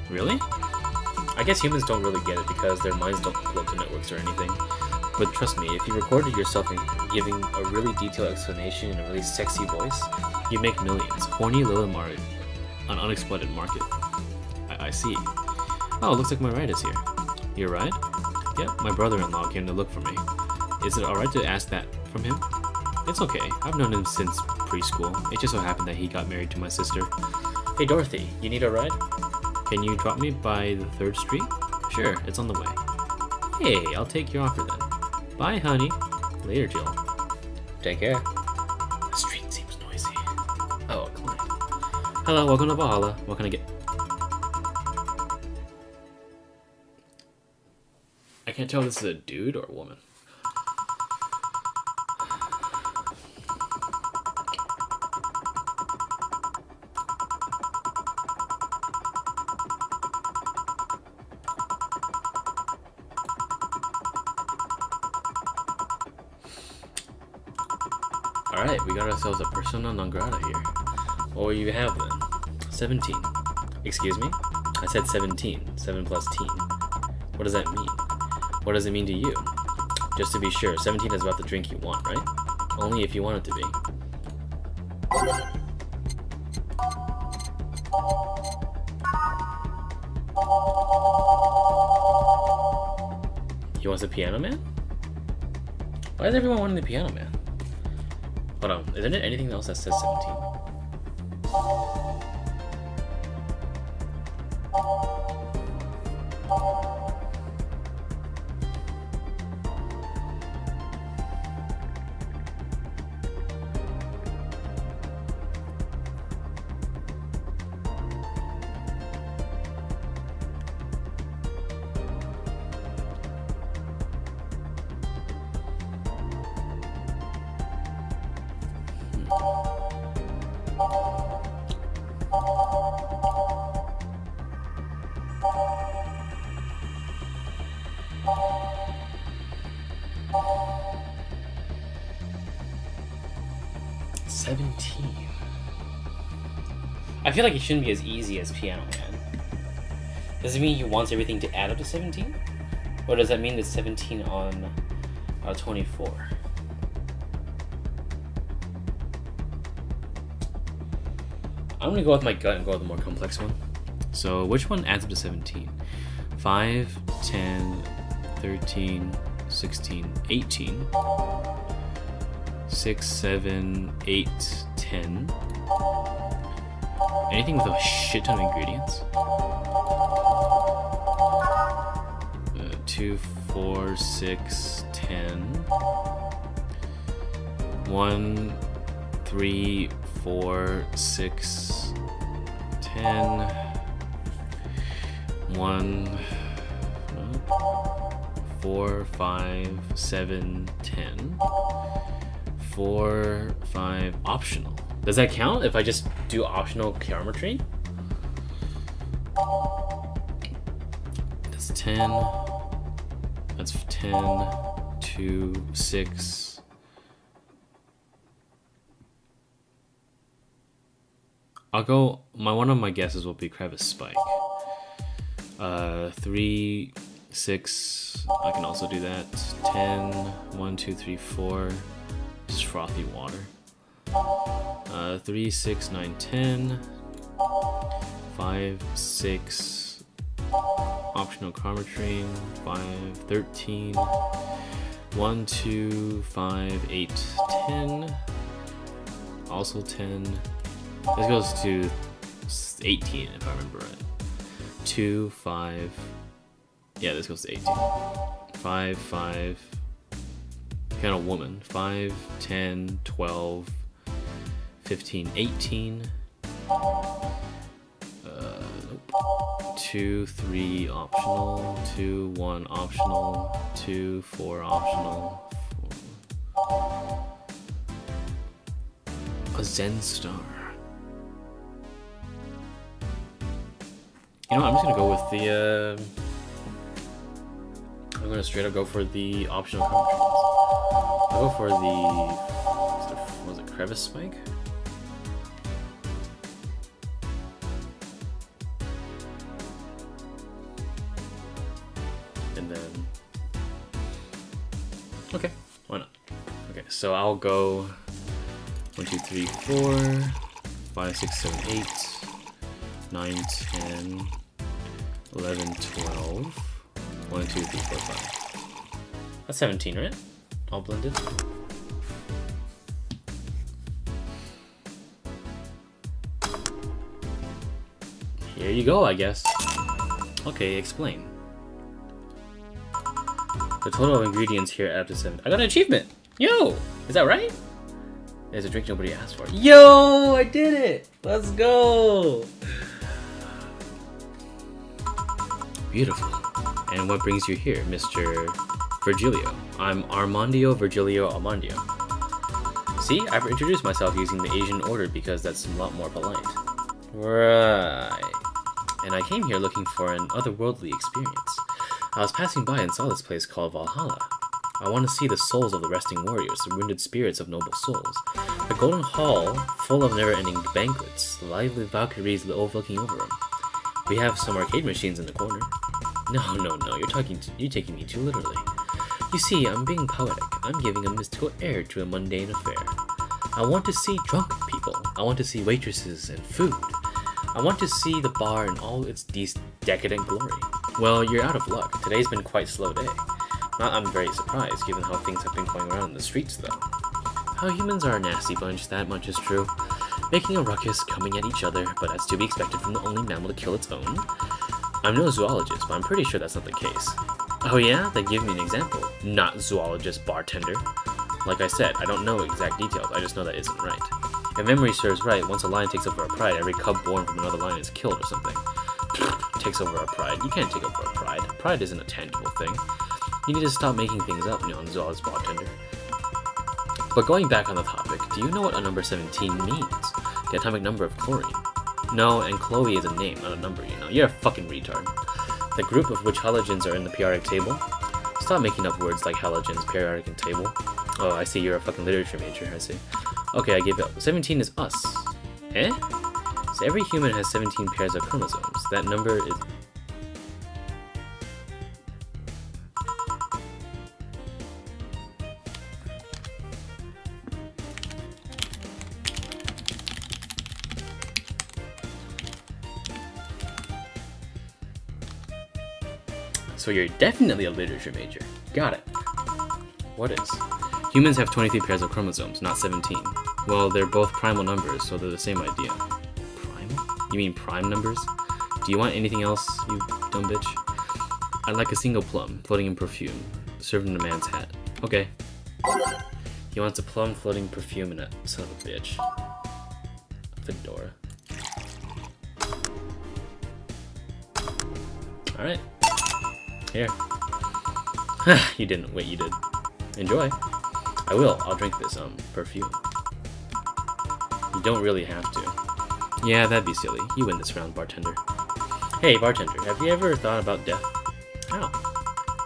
Really? I guess humans don't really get it because their minds don't float to networks or anything. But trust me, if you recorded yourself and giving a really detailed explanation in a really sexy voice, you'd make millions. Horny little market. An unexploited market. I see. Oh, looks like my ride is here. Your ride? Yep, my brother-in-law came to look for me. Is it alright to ask that from him? It's okay. I've known him since preschool. It just so happened that he got married to my sister. Hey Dorothy, you need a ride? Can you drop me by the 3rd Street? Sure, it's on the way. Hey, I'll take your offer then. Bye, honey. Later, Jill. Take care. The street seems noisy. Oh, a client. Hello, welcome to Valhalla. What can I get? I can't tell if this is a dude or a woman. Alright, we got ourselves a persona non grata here. What will you have then? 17. Excuse me? I said 17. 7 plus teen. What does that mean? What does it mean to you? Just to be sure, 17 is about the drink you want, right? Only if you want it to be. He wants a piano man? Why is everyone wanting the piano man? Hold on, isn't it anything else that says 17? I feel like it shouldn't be as easy as Piano Man. Does it mean he wants everything to add up to 17? Or does that mean it's 17 on 24? I'm gonna go with my gut and go with the more complex one. So which one adds up to 17? 5, 10, 13, 16, 18, 6, 7, 8, 10. Anything with a shit ton of ingredients? 2, 4, 6, 10. 1, 3, 4, 6, 10. 1, 4, 5, 7, 10. 4, 5, optional. Does that count if I just do optional geometry? That's 10. That's 10, 2, 6. I'll go, one of my guesses will be crevice spike. 3, 6, I can also do that. 10, 1, 2, 3, 4, just frothy water. 3, 6, 9, 10, 5, 6, optional chromatrine, 5, 13, 1, 2, 5, 8, 10, also 10, this goes to 18 if I remember right, 2, 5, yeah this goes to 18, 5, 5, kind of woman, 5, 10, 12, 15, 18, nope. 2, 3 optional, 2, 1 optional, 2, 4 optional, 4. A Zen Star. You know what, I'm just gonna go with the, I'm gonna straight up go for the optional chromatrines. I'll go for the, was it crevice spike? And then, okay, why not? Okay, so I'll go 1, 2, 3, 4, 5, 6, 7, 8, 9, 10, 11, 12, 1, 2, 3, 4, 5. That's 17, right? All blended. Here you go, I guess. Okay, explain. The total of ingredients here add up to 7. I got an achievement! Yo! Is that right? There's a drink nobody asked for. Yo! I did it! Let's go! Beautiful. And what brings you here, Mr. Virgilio? I'm Armandio Virgilio Armandio. See, I've introduced myself using the Asian order because that's a lot more polite. Right. And I came here looking for an otherworldly experience. I was passing by and saw this place called Valhalla. I want to see the souls of the resting warriors, the wounded spirits of noble souls. The golden hall, full of never-ending banquets, the lively Valkyries overlooking over them. We have some arcade machines in the corner. No, you're taking me too literally. You see, I'm being poetic. I'm giving a mystical air to a mundane affair. I want to see drunk people. I want to see waitresses and food. I want to see the bar in all its decadent glory. Well, you're out of luck. Today's been quite a slow day. I'm very surprised, given how things have been going around in the streets, though. How humans are a nasty bunch, that much is true. Making a ruckus, coming at each other, but that's to be expected from the only mammal to kill its own. I'm no zoologist, but I'm pretty sure that's not the case. Oh yeah? Then give me an example. Not zoologist, bartender. Like I said, I don't know exact details, I just know that isn't right. If memory serves right, once a lion takes over a pride, every cub born from another lion is killed or something. Takes over a pride. You can't take over a pride. Pride isn't a tangible thing. You need to stop making things up, non-zoologist bartender. But going back on the topic, do you know what a number 17 means? The atomic number of chlorine. No, and Chloe is a name, not a number, you know. You're a fucking retard. The group of which halogens are in the periodic table? Stop making up words like halogens, periodic, and table. Oh, I see, you're a fucking literature major, I see. Okay, I give up. 17 is us. Eh? So every human has 17 pairs of chromosomes. That number is... So you're definitely a literature major. Got it. What is? Humans have 23 pairs of chromosomes, not 17. Well, they're both primal numbers, so they're the same idea. Primal? You mean prime numbers? Do you want anything else, you dumb bitch? I'd like a single plum, floating in perfume, served in a man's hat. Okay. He wants a plum floating perfume in it. Son of a bitch. Fedora. Alright. Here. You didn't. Wait, you did. Enjoy. I will. I'll drink this, perfume. You don't really have to. Yeah, that'd be silly. You win this round, bartender. Hey, bartender, have you ever thought about death? How?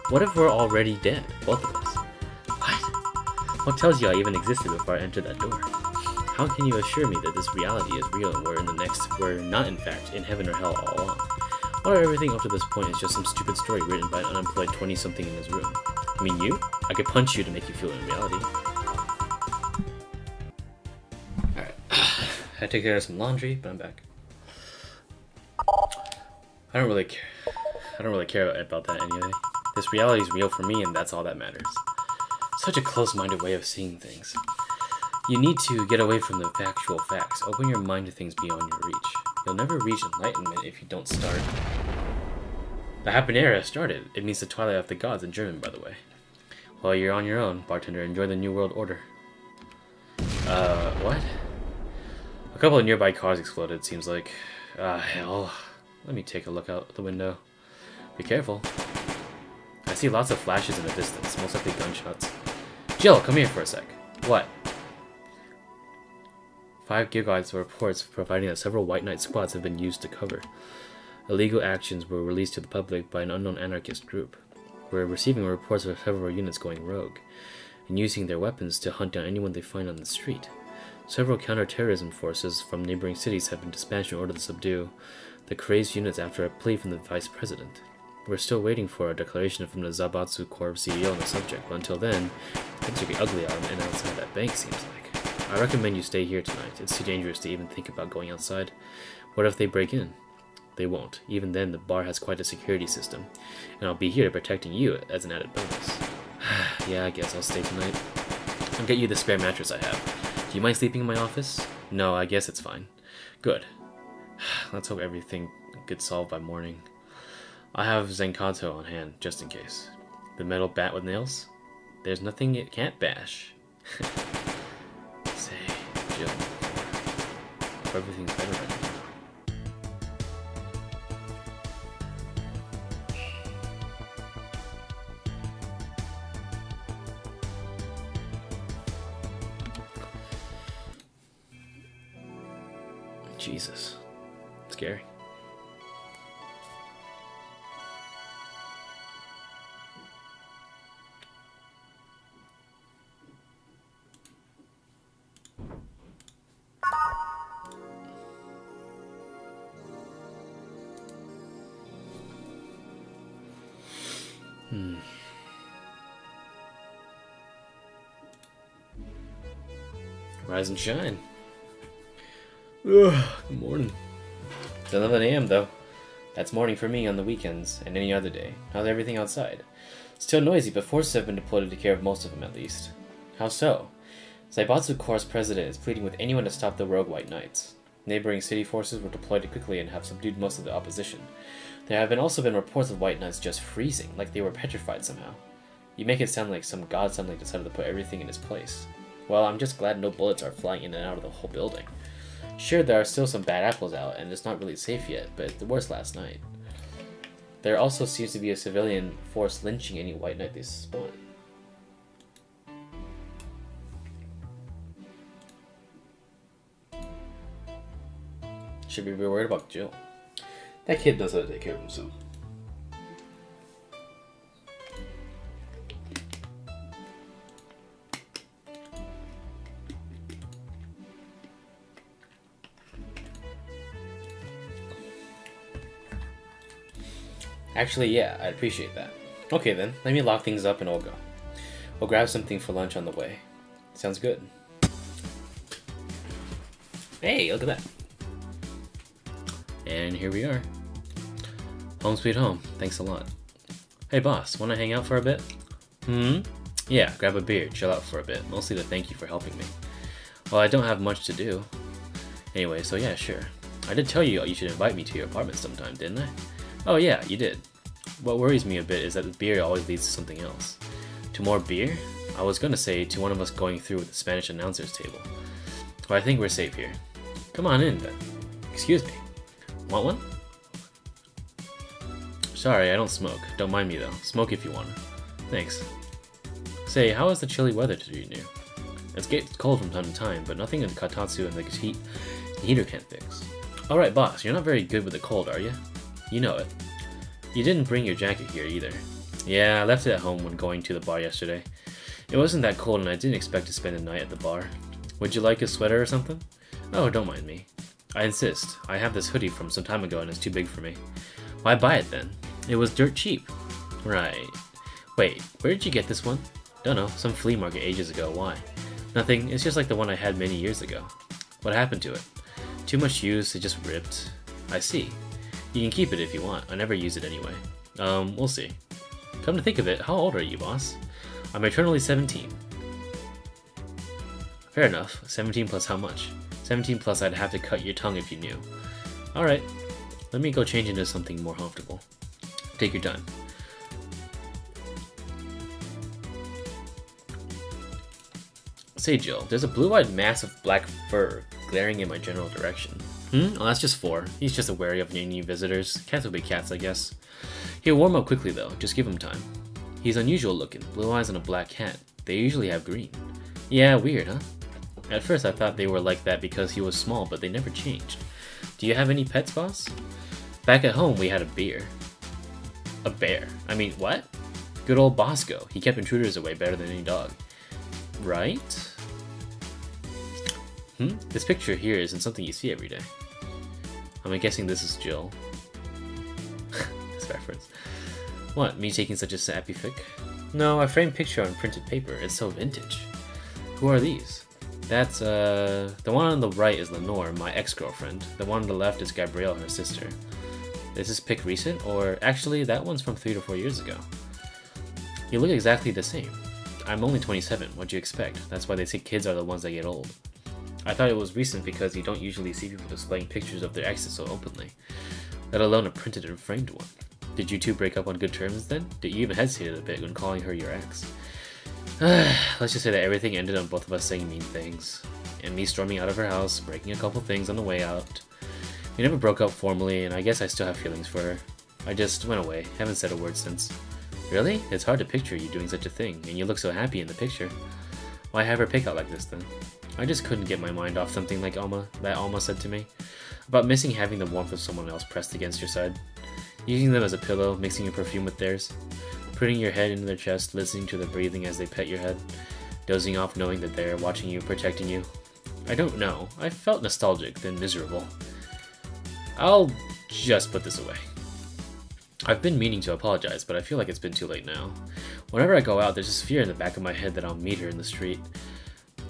What if we're already dead? Both of us. What? What tells you I even existed before I entered that door? How can you assure me that this reality is real and we're not in fact in heaven or hell all along? What if everything up to this point is just some stupid story written by an unemployed 20-something in his room? I mean, you? I could punch you to make you feel in reality. Alright. I had to take care of some laundry, but I'm back. I don't really care about that anyway. This reality is real for me, and that's all that matters. Such a close-minded way of seeing things. You need to get away from the factual facts. Open your mind to things beyond your reach. You'll never reach enlightenment if you don't start. The Habanera started. It means the twilight of the gods in German, by the way. Well, you're on your own, bartender. Enjoy the New World Order. What? A couple of nearby cars exploded, seems like. Hell. Let me take a look out the window. Be careful. I see lots of flashes in the distance, most likely gunshots. Jill, come here for a sec. What? 5 gigawatts of reports providing that several White Knight squads have been used to cover. Illegal actions were released to the public by an unknown anarchist group. We're receiving reports of several units going rogue, and using their weapons to hunt down anyone they find on the street. Several counter-terrorism forces from neighboring cities have been dispatched in order to subdue the crazed units after a plea from the Vice President. We're still waiting for a declaration from the Zaibatsu Corps CEO on the subject, but until then, things are getting ugly out and outside that bank, seems like. I recommend you stay here tonight. It's too dangerous to even think about going outside. What if they break in? They won't. Even then, the bar has quite a security system, and I'll be here protecting you as an added bonus. Yeah, I guess I'll stay tonight. I'll get you the spare mattress I have. Do you mind sleeping in my office? No, I guess it's fine. Good. Let's hope everything gets solved by morning. I have Zenkato on hand, just in case. The metal bat with nails? There's nothing it can't bash. Say, Jill. Everything's better right now. Jesus. Scary. Rise and shine. Ugh, good morning. It's 11 a.m. though. That's morning for me on the weekends and any other day. How's everything outside? Still noisy, but forces have been deployed to take care of most of them at least. How so? Zaibatsu Corps' president is pleading with anyone to stop the rogue White Knights. Neighboring city forces were deployed quickly and have subdued most of the opposition. There have also been reports of White Knights just freezing, like they were petrified somehow. You make it sound like some god suddenly decided to put everything in its place. Well, I'm just glad no bullets are flying in and out of the whole building. Sure, there are still some bad apples out, and it's not really safe yet, but the worst last night. There also seems to be a civilian force lynching any White Knight they spawn. Should we be worried about Jill? That kid knows how to take care of himself. Actually, yeah, I'd appreciate that. Okay then, let me lock things up and we'll go. We'll grab something for lunch on the way. Sounds good. Hey, look at that. And here we are. Home sweet home. Thanks a lot. Hey boss, wanna hang out for a bit? Yeah, grab a beer, chill out for a bit. Mostly to thank you for helping me. Well, I don't have much to do. Anyway, so yeah, sure. I did tell you should invite me to your apartment sometime, didn't I? Oh yeah, you did. What worries me a bit is that the beer always leads to something else. To more beer? I was gonna say to one of us going through with the Spanish announcer's table. But I think we're safe here. Come on in then. Excuse me. Want one? Sorry, I don't smoke. Don't mind me though. Smoke if you want. Thanks. Say, how is the chilly weather treating you? It gets cold from time to time, but nothing in Katatsu and the heater can't fix. Alright boss, you're not very good with the cold, are you? You know it. You didn't bring your jacket here either. Yeah, I left it at home when going to the bar yesterday. It wasn't that cold and I didn't expect to spend the night at the bar. Would you like a sweater or something? Oh, don't mind me. I insist. I have this hoodie from some time ago and it's too big for me. Why buy it then? It was dirt cheap. Right. Wait, where did you get this one? Dunno, some flea market ages ago. Why? Nothing, it's just like the one I had many years ago. What happened to it? Too much use, it just ripped. I see. You can keep it if you want. I never use it anyway. We'll see. Come to think of it, how old are you, boss? I'm eternally 17. Fair enough. 17 plus how much? 17 plus I'd have to cut your tongue if you knew. Alright. Let me go change into something more comfortable. Take your time. Say Jill, there's a blue-eyed mass of black fur glaring in my general direction. Oh, that's just 4. He's just wary of any new visitors. Cats will be cats, I guess. He'll warm up quickly though, just give him time. He's unusual looking, blue eyes and a black cat. They usually have green. Yeah, weird, huh? At first I thought they were like that because he was small, but they never changed. Do you have any pets, boss? Back at home we had a bear. A bear? I mean, what? Good old Bosco. He kept intruders away better than any dog. Right? This picture here isn't something you see every day. I'm guessing this is Jill. This reference. What, me taking such a sappy fic? No, a framed picture on printed paper. It's so vintage. Who are these? That's, the one on the right is Lenore, my ex-girlfriend. The one on the left is Gabrielle, her sister. Is this pic recent? Or, actually, that one's from 3 to 4 years ago. You look exactly the same. I'm only 27, what'd you expect? That's why they say kids are the ones that get old. I thought it was recent because you don't usually see people displaying pictures of their exes so openly, let alone a printed and framed one. Did you two break up on good terms then? Did you even hesitate a bit when calling her your ex? Let's just say that everything ended on both of us saying mean things, and me storming out of her house, breaking a couple things on the way out. We never broke up formally, and I guess I still have feelings for her. I just went away, haven't said a word since. Really? It's hard to picture you doing such a thing, and you look so happy in the picture. Why have her pick out like this then? I just couldn't get my mind off something like Alma said to me, about missing having the warmth of someone else pressed against your side, using them as a pillow, mixing your perfume with theirs, putting your head into their chest, listening to their breathing as they pet your head, dozing off knowing that they're watching you, protecting you. I don't know, I felt nostalgic, then miserable. I'll just put this away. I've been meaning to apologize, but I feel like it's been too late now. Whenever I go out, there's this fear in the back of my head that I'll meet her in the street.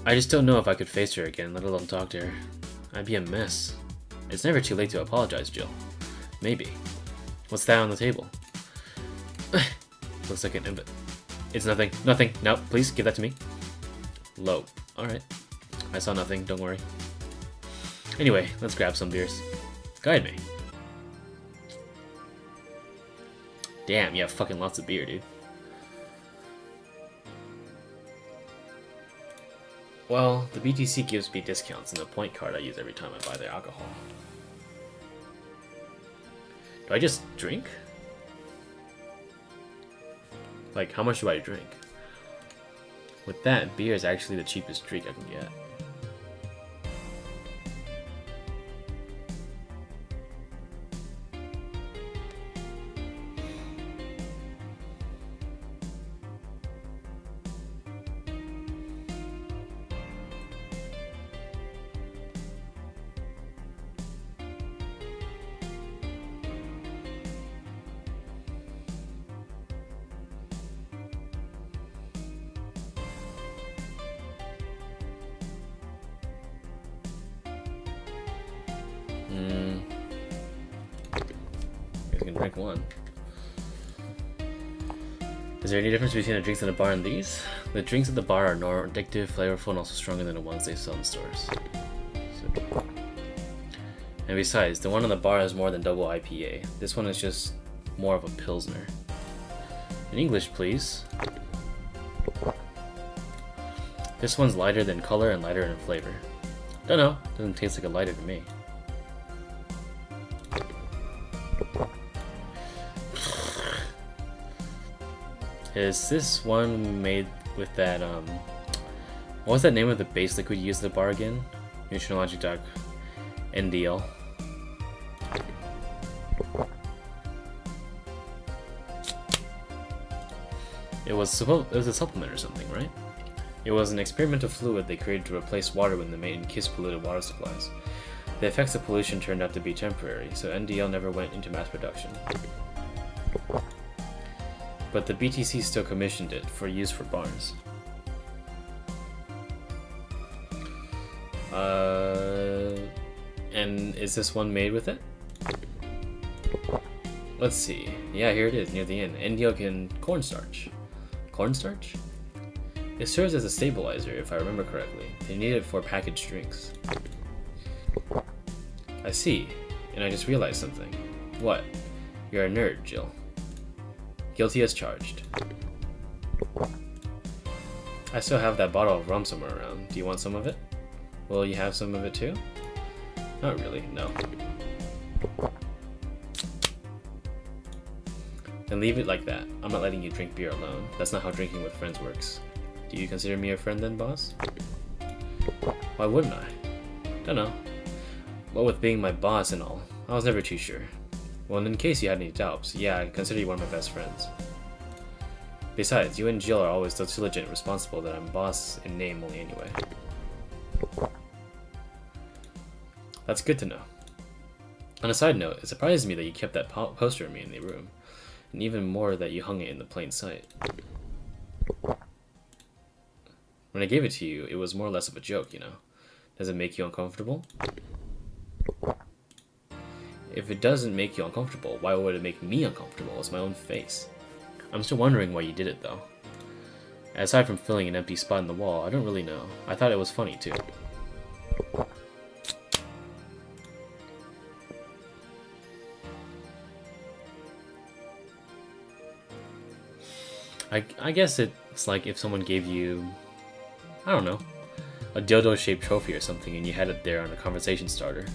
I just don't know if I could face her again, let alone talk to her. I'd be a mess. It's never too late to apologize, Jill. Maybe. What's that on the table? Looks like an invite. It's nothing. Nothing. No, please, give that to me. Low. Alright. I saw nothing, don't worry. Anyway, let's grab some beers. Guide me. Damn, you have fucking lots of beer, dude. Well, the BTC gives me discounts in the point card I use every time I buy their alcohol. Do I just drink? Like, how much do I drink? With that, beer is actually the cheapest drink I can get. You can drink one. Is there any difference between the drinks at the bar and these? The drinks at the bar are more addictive, flavorful, and also stronger than the ones they sell in stores. And besides, the one on the bar is more than double IPA. This one is just more of a Pilsner. In English, please. This one's lighter than color and lighter in flavor. Don't know, doesn't taste like a lighter to me. Is this one made with that, what was that name of the base liquid you used at the bar again? Nutritionologic NDL. It was a supplement or something, right? It was an experimental fluid they created to replace water when the mate and kiss polluted water supplies. The effects of pollution turned out to be temporary, so NDL never went into mass production. But the BTC still commissioned it for use for bars. And is this one made with it? Let's see. Yeah, here it is, near the end. NDL and cornstarch. Cornstarch? It serves as a stabilizer, if I remember correctly. They need it for packaged drinks. I see. And I just realized something. What? You're a nerd, Jill. Guilty as charged. I still have that bottle of rum somewhere around. Do you want some of it? Will you have some of it too? Not really, no. Then leave it like that. I'm not letting you drink beer alone. That's not how drinking with friends works. Do you consider me a friend then, boss? Why wouldn't I? Dunno. What with being my boss and all, I was never too sure. Well, in case you had any doubts, yeah, I consider you one of my best friends. Besides, you and Jill are always so diligent and responsible that I'm boss in name only anyway. That's good to know. On a side note, it surprises me that you kept that poster of me in the room, and even more that you hung it in the plain sight. When I gave it to you, it was more or less of a joke, you know. Does it make you uncomfortable? If it doesn't make you uncomfortable, why would it make me uncomfortable? It's my own face. I'm still wondering why you did it, though. Aside from filling an empty spot in the wall, I don't really know. I thought it was funny, too. I guess it's like if someone gave you, I don't know, a dildo-shaped trophy or something and you had it there on a conversation starter.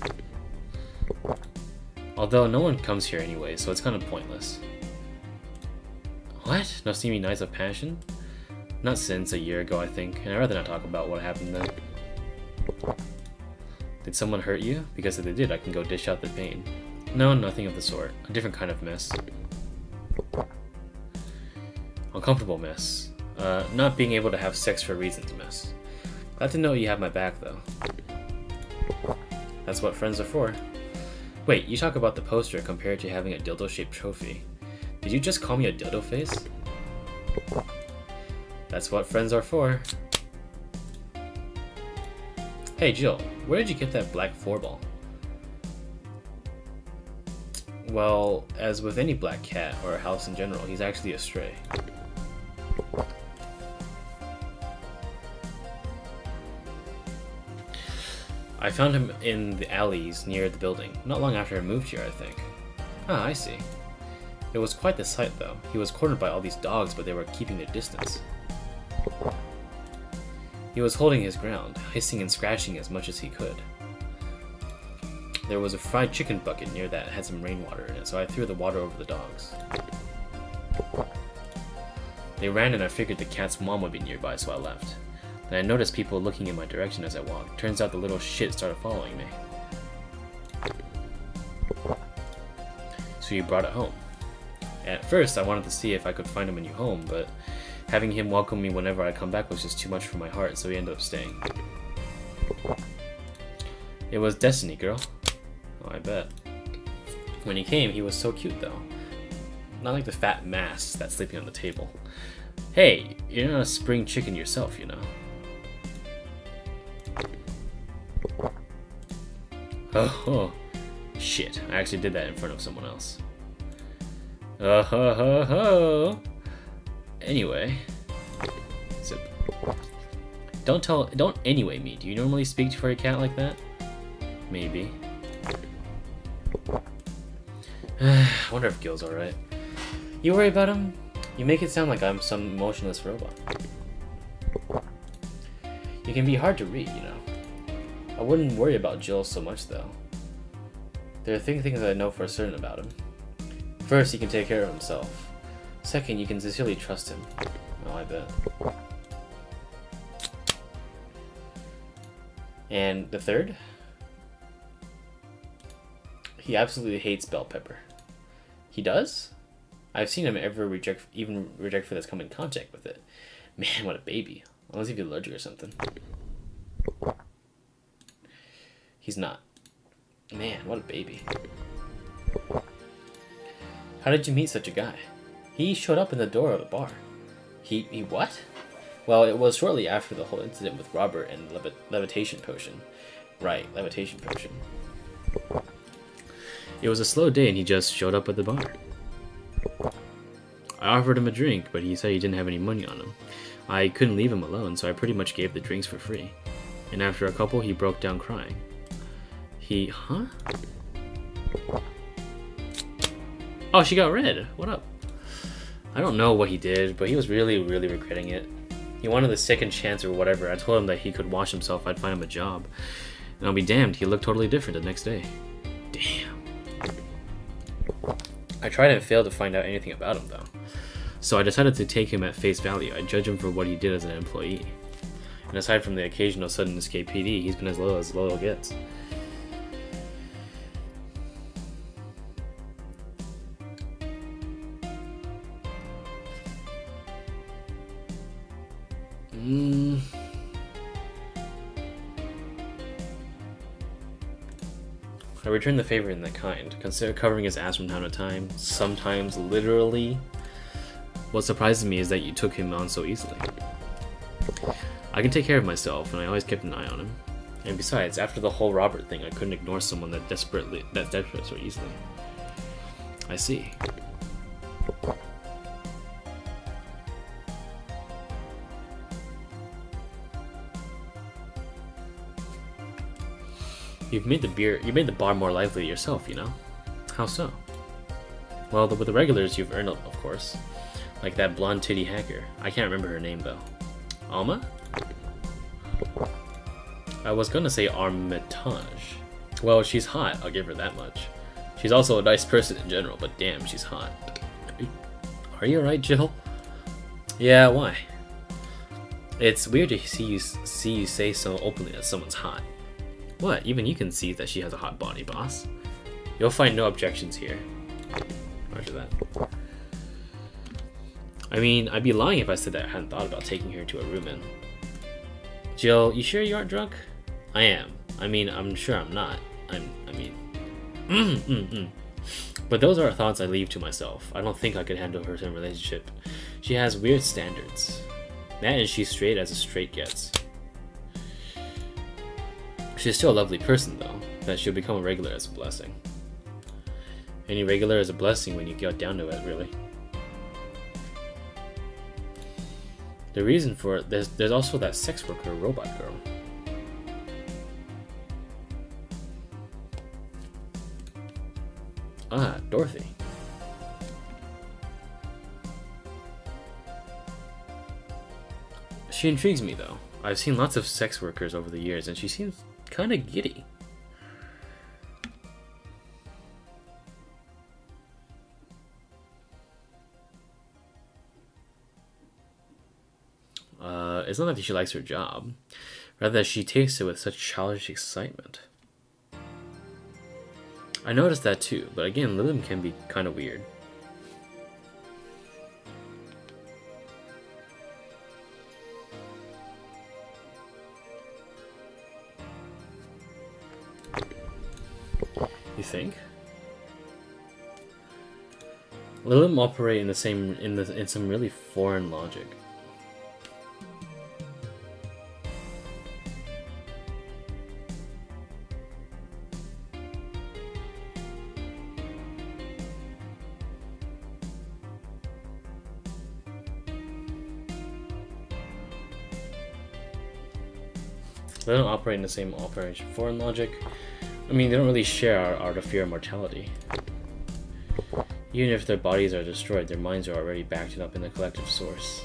Although no one comes here anyway, so it's kind of pointless. What? No steamy nights of passion? Not since a year ago, I think, and I'd rather not talk about what happened then. Did someone hurt you? Because if they did, I can go dish out the pain. No, nothing of the sort. A different kind of mess. Uncomfortable mess. Not being able to have sex for reasons mess. Glad to know you have my back, though. That's what friends are for. Wait, you talk about the poster compared to having a dildo-shaped trophy. Did you just call me a dildo face? That's what friends are for. Hey Jill, where did you get that black 4-ball? Well, as with any black cat, or a house in general, he's actually a stray. I found him in the alleys near the building, not long after I moved here, I think. Ah, I see. It was quite the sight, though. He was cornered by all these dogs, but they were keeping their distance. He was holding his ground, hissing and scratching as much as he could. There was a fried chicken bucket near that had some rainwater in it, so I threw the water over the dogs. They ran and I figured the cat's mom would be nearby, so I left. Then I noticed people looking in my direction as I walked. Turns out the little shit started following me. So you brought it home. At first, I wanted to see if I could find him a new home, but having him welcome me whenever I come back was just too much for my heart, so he ended up staying. It was destiny, girl. Oh, I bet. When he came, he was so cute, though. Not like the fat mass that's sleeping on the table. Hey, you're not a spring chicken yourself, you know. Oh, Shit, I actually did that in front of someone else. Ho ho ho! Anyway. Zip. Don't anyway me. Do you normally speak for a cat like that? Maybe. I wonder if Gil's alright. You worry about him? You make it sound like I'm some emotionless robot. You can be hard to read, you know. I wouldn't worry about Jill so much, though. There are things I know for certain about him. First, he can take care of himself. Second, you can sincerely trust him. Oh, I bet. And the third? He absolutely hates bell pepper. He does? I've seen him even reject food that's come in contact with it. Man, what a baby. Unless he's allergic or something. He's not. Man, what a baby. How did you meet such a guy? He showed up in the door of the bar. He what? Well, it was shortly after the whole incident with Robert and the levitation potion. Right, levitation potion. It was a slow day and he just showed up at the bar. I offered him a drink, but he said he didn't have any money on him. I couldn't leave him alone, so I pretty much gave the drinks for free. And after a couple, he broke down crying. Huh? Oh, she got red. What up? I don't know what he did, but he was really, really regretting it. He wanted the second chance or whatever. I told him that he could wash himself, I'd find him a job. And I'll be damned, he looked totally different the next day. Damn. I tried and failed to find out anything about him, though. So I decided to take him at face value. I judge him for what he did as an employee. And aside from the occasional sudden escape PD, he's been as low it gets. I returned the favor in that kind. Consider covering his ass from time to time, sometimes literally. What surprises me is that you took him on so easily. I can take care of myself, and I always kept an eye on him. And besides, after the whole Robert thing, I couldn't ignore someone that's desperate so easily. I see. You made the bar more lively yourself, you know? How so? Well, with the regulars you've earned, of course. Like that blonde titty hacker. I can't remember her name, though. Alma? I was gonna say Armitage. Well, she's hot, I'll give her that much. She's also a nice person in general, but damn, she's hot. Are you alright, Jill? Yeah, why? It's weird to see you say so openly that someone's hot. What? Even you can see that she has a hot body, boss. You'll find no objections here. Roger that. I mean, I'd be lying if I said that I hadn't thought about taking her to a room in. Jill, you sure you aren't drunk? I am. I mean, I'm sure I'm not. But those are thoughts I leave to myself. I don't think I could handle her in a relationship. She has weird standards. That and she's straight as a straight gets. She's still a lovely person, though. That she'll become a regular is a blessing. Any regular is a blessing when you get down to it, really. The reason for it, there's also that sex worker robot girl. Ah, Dorothy. She intrigues me, though. I've seen lots of sex workers over the years, and she seems kind of giddy. It's not that she likes her job, rather that she takes it with such childish excitement. I noticed that too, but again, Lillian can be kind of weird. You think? Lillian operate in some really foreign logic. They don't operate in the same Operation Foreign logic. I mean, they don't really share our art of fear and mortality. Even if their bodies are destroyed, their minds are already backed up in the collective source.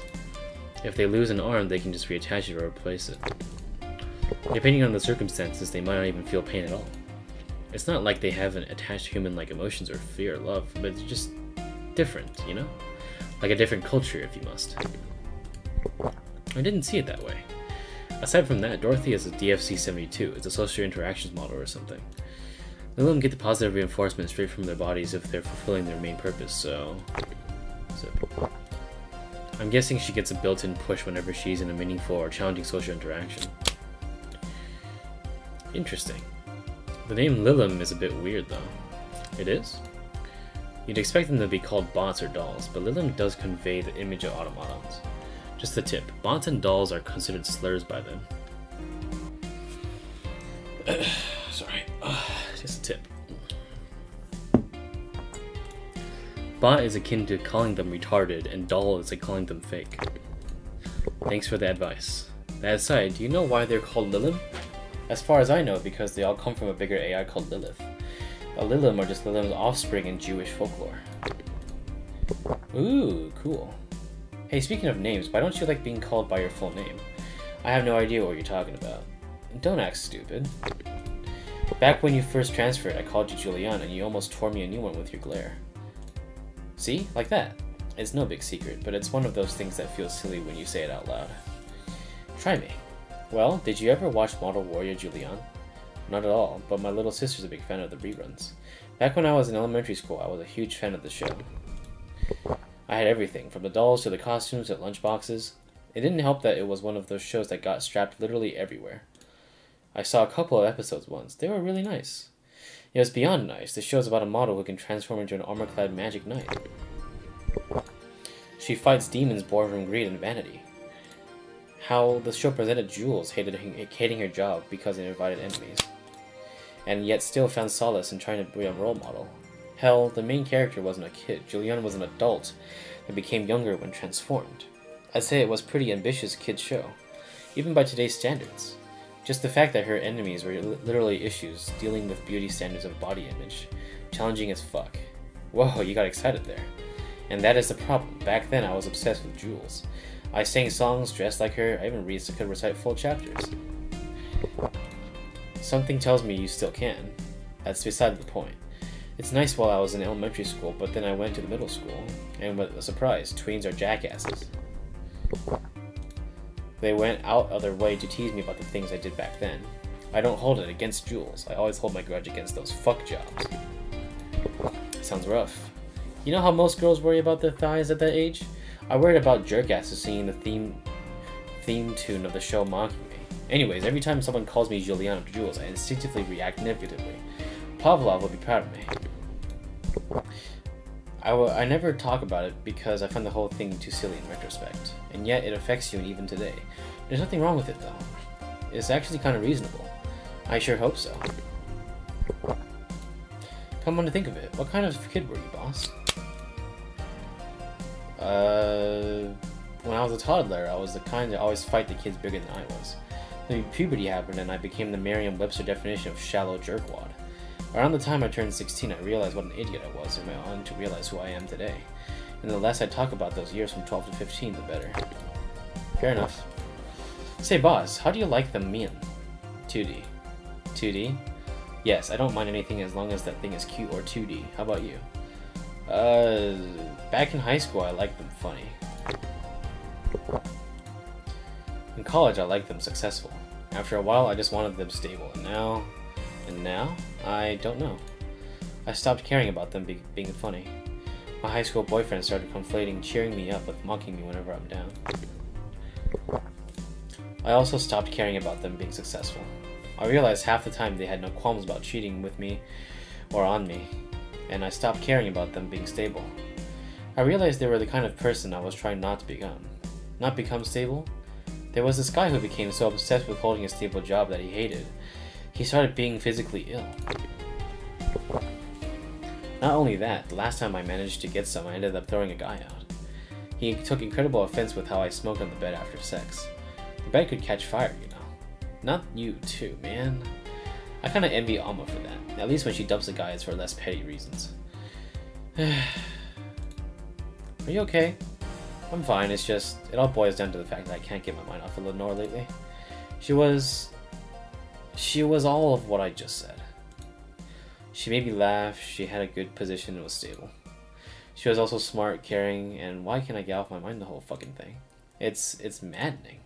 If they lose an arm, they can just reattach it or replace it. Depending on the circumstances, they might not even feel pain at all. It's not like they haven't attached human-like emotions or fear or love, but they're just different, you know? Like a different culture, if you must. I didn't see it that way. Aside from that, Dorothy is a DFC-72. It's a social interactions model or something. Let them get the positive reinforcement straight from their bodies if they're fulfilling their main purpose, so... I'm guessing she gets a built-in push whenever she's in a meaningful or challenging social interaction. Interesting. The name Lilim is a bit weird, though. It is? You'd expect them to be called bots or dolls, but Lilim does convey the image of automatons. Just a tip, bots and dolls are considered slurs by them. Sorry, just a tip. Bot is akin to calling them retarded, and doll is like calling them fake. Thanks for the advice. That aside, do you know why they're called Lilim? As far as I know, because they all come from a bigger AI called Lilith. Lilim are just Lilim's offspring in Jewish folklore. Ooh, cool. Hey, speaking of names, why don't you like being called by your full name? I have no idea what you're talking about. Don't act stupid. Back when you first transferred, I called you Julian, and you almost tore me a new one with your glare. See? Like that. It's no big secret, but it's one of those things that feels silly when you say it out loud. Try me. Well, did you ever watch Model Warrior Julian? Not at all, but my little sister's a big fan of the reruns. Back when I was in elementary school, I was a huge fan of the show. I had everything, from the dolls to the costumes to lunchboxes. It didn't help that it was one of those shows that got strapped literally everywhere. I saw a couple of episodes once. They were really nice. It was beyond nice. The show's about a model who can transform into an armor-clad magic knight. She fights demons born from greed and vanity. How the show presented Jules hating her job because it invited enemies, and yet still found solace in trying to be a role model. Hell, the main character wasn't a kid. Julian was an adult that became younger when transformed. I'd say it was a pretty ambitious kid's show, even by today's standards. Just the fact that her enemies were literally issues dealing with beauty standards of body image. Challenging as fuck. Whoa, you got excited there. And that is the problem. Back then I was obsessed with Jules. I sang songs, dressed like her, I even could recite full chapters. Something tells me you still can. That's beside the point. It's nice while I was in elementary school, but then I went to the middle school, and with a surprise, tweens are jackasses. They went out of their way to tease me about the things I did back then. I don't hold it against Jules. I always hold my grudge against those fuck jobs. Sounds rough. You know how most girls worry about their thighs at that age? I worried about jerkasses singing the theme tune of the show mocking me. Anyways, every time someone calls me Julian or Jules, I instinctively react negatively. Pavlov would be proud of me. I never talk about it because I find the whole thing too silly in retrospect, and yet it affects you even today. There's nothing wrong with it though. It's actually kind of reasonable. I sure hope so. Come on to think of it, what kind of kid were you, boss? When I was a toddler, I was the kind to always fight the kids bigger than I was. Then puberty happened and I became the Merriam-Webster definition of shallow jerkwad. Around the time I turned 16, I realized what an idiot I was and went on to realize who I am today. And the less I talk about those years from 12 to 15, the better. Fair enough. Say, boss, how do you like the Mian? 2D. 2D? Yes, I don't mind anything as long as that thing is cute or 2D. How about you? Back in high school, I liked them funny. In college, I liked them successful. After a while, I just wanted them stable, and now, I don't know. I stopped caring about them being funny. My high school boyfriend started conflating cheering me up with mocking me whenever I'm down. I also stopped caring about them being successful. I realized half the time they had no qualms about cheating with me or on me, and I stopped caring about them being stable. I realized they were the kind of person I was trying not to become. Not become stable? There was this guy who became so obsessed with holding a stable job that he hated. He started being physically ill. Not only that, the last time I managed to get some, I ended up throwing a guy out. He took incredible offense with how I smoked on the bed after sex. The bed could catch fire, you know. Not you too, man. I kinda envy Alma for that. At least when she dumps the guys for less petty reasons. Are you okay? I'm fine, it's just, it all boils down to the fact that I can't get my mind off of Lenore lately. She was all of what I just said. She made me laugh, she had a good position and was stable. She was also smart, caring, and why can't I get off my mind the whole fucking thing? It's maddening.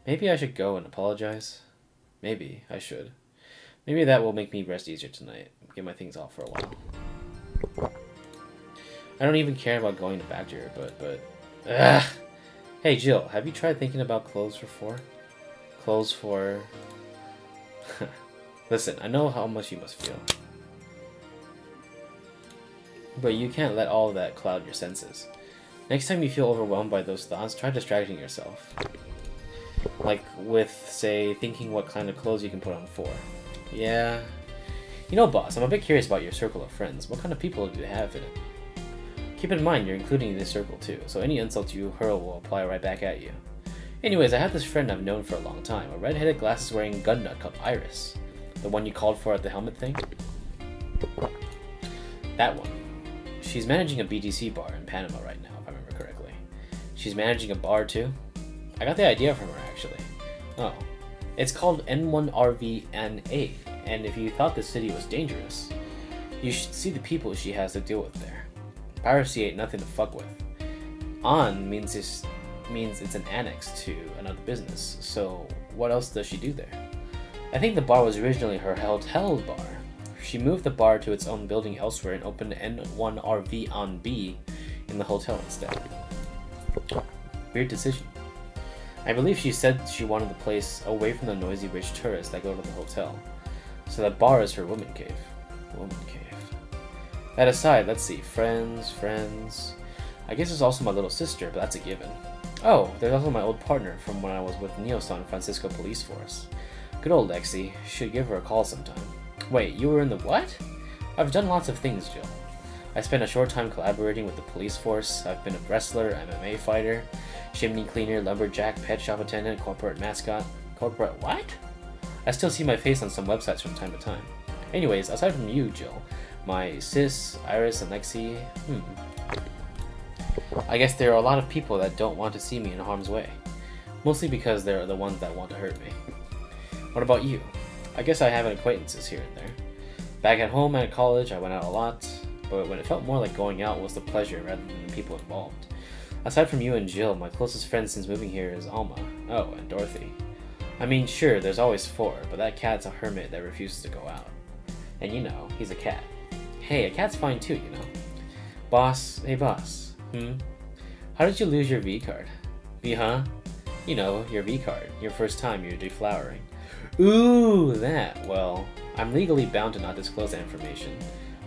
Maybe I should go and apologize. Maybe I should. Maybe that will make me rest easier tonight. Get my things off for a while. I don't even care about going back to her, but... Ugh! Hey Jill, have you tried thinking about clothes for 4? Clothes for... Listen, I know how much you must feel. But you can't let all of that cloud your senses. Next time you feel overwhelmed by those thoughts, try distracting yourself. Like with, say, thinking what kind of clothes you can put on 4. Yeah. You know, boss, I'm a bit curious about your circle of friends. What kind of people do you have in it? Keep in mind you're including this circle too, so any insults you hurl will apply right back at you. Anyways, I have this friend I've known for a long time, a red-headed glasses-wearing gun nut called Iris. The one you called for at the helmet thing? That one. She's managing a BTC bar in Panama right now, if I remember correctly. She's managing a bar too? I got the idea from her, actually. Oh. It's called N1RVNA, and if you thought the city was dangerous, you should see the people she has to deal with there. Piracy ain't nothing to fuck with. On means it's an annex to another business, so what else does she do there? I think the bar was originally her hotel bar. She moved the bar to its own building elsewhere and opened N1RV on B in the hotel instead. Weird decision. I believe she said she wanted the place away from the noisy rich tourists that go to the hotel. So that bar is her woman cave. Woman cave. That aside, let's see. Friends. I guess there's also my little sister, but that's a given. Oh, there's also my old partner from when I was with Neo San Francisco Police Force. Good old Lexi. Should give her a call sometime. Wait, you were in the what? I've done lots of things, Jill. I spent a short time collaborating with the police force. I've been a wrestler, MMA fighter, chimney cleaner, lumberjack, pet shop attendant, corporate mascot. Corporate what? I still see my face on some websites from time to time. Anyways, aside from you, Jill, my sis, Iris, and Lexi, I guess there are a lot of people that don't want to see me in harm's way. Mostly because they're the ones that want to hurt me. What about you? I guess I have acquaintances here and there. Back at home and at college, I went out a lot, but when it felt more like going out was the pleasure rather than the people involved. Aside from you and Jill, my closest friend since moving here is Alma. Oh, and Dorothy. I mean, sure, there's always 4, but that cat's a hermit that refuses to go out. And you know, he's a cat. Hey, a cat's fine too, you know. Boss, hey boss. How did you lose your V card? V, huh? You know, your V card. Your first time you're deflowering. Ooh, that. Well, I'm legally bound to not disclose that information.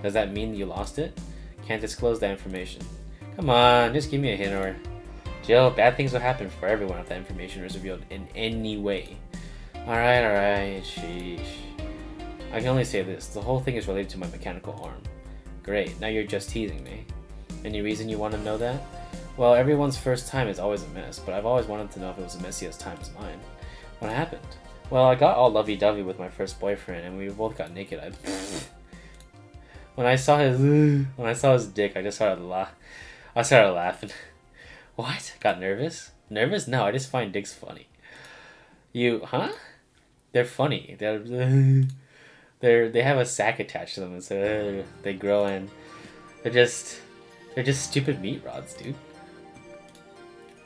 Does that mean you lost it? Can't disclose that information. Come on, just give me a hint or... Jill, bad things will happen for everyone if that information is revealed in any way. Alright, sheesh. I can only say this, the whole thing is related to my mechanical arm. Great, now you're just teasing me. Any reason you want to know that? Well, everyone's first time is always a mess, but I've always wanted to know if it was the messiest time as mine. What happened? Well, I got all lovey-dovey with my first boyfriend, and we both got naked. When I saw his dick, I just started laughing. What? Got nervous? Nervous? No, I just find dicks funny. You, huh? They're funny. They have a sack attached to them, and so they grow in. They're just stupid meat rods, dude.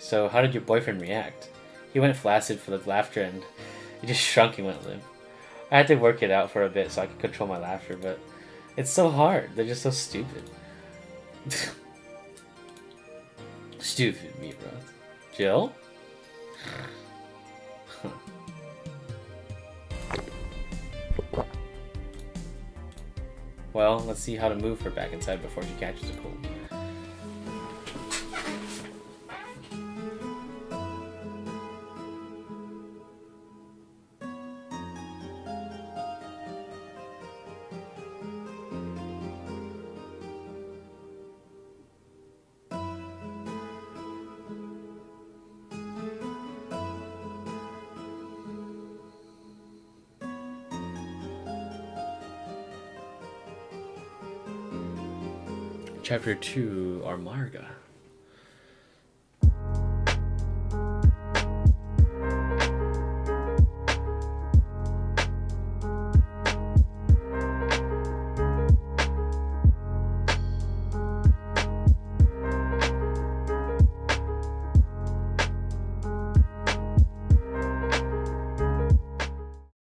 So how did your boyfriend react? He went flaccid for the laughter, and he just shrunk and went limp. I had to work it out for a bit so I could control my laughter, but it's so hard. They're just so stupid. Stupid meat rods. Jill? Well, let's see how to move her back inside before she catches a cold. Chapter 2, Armarga.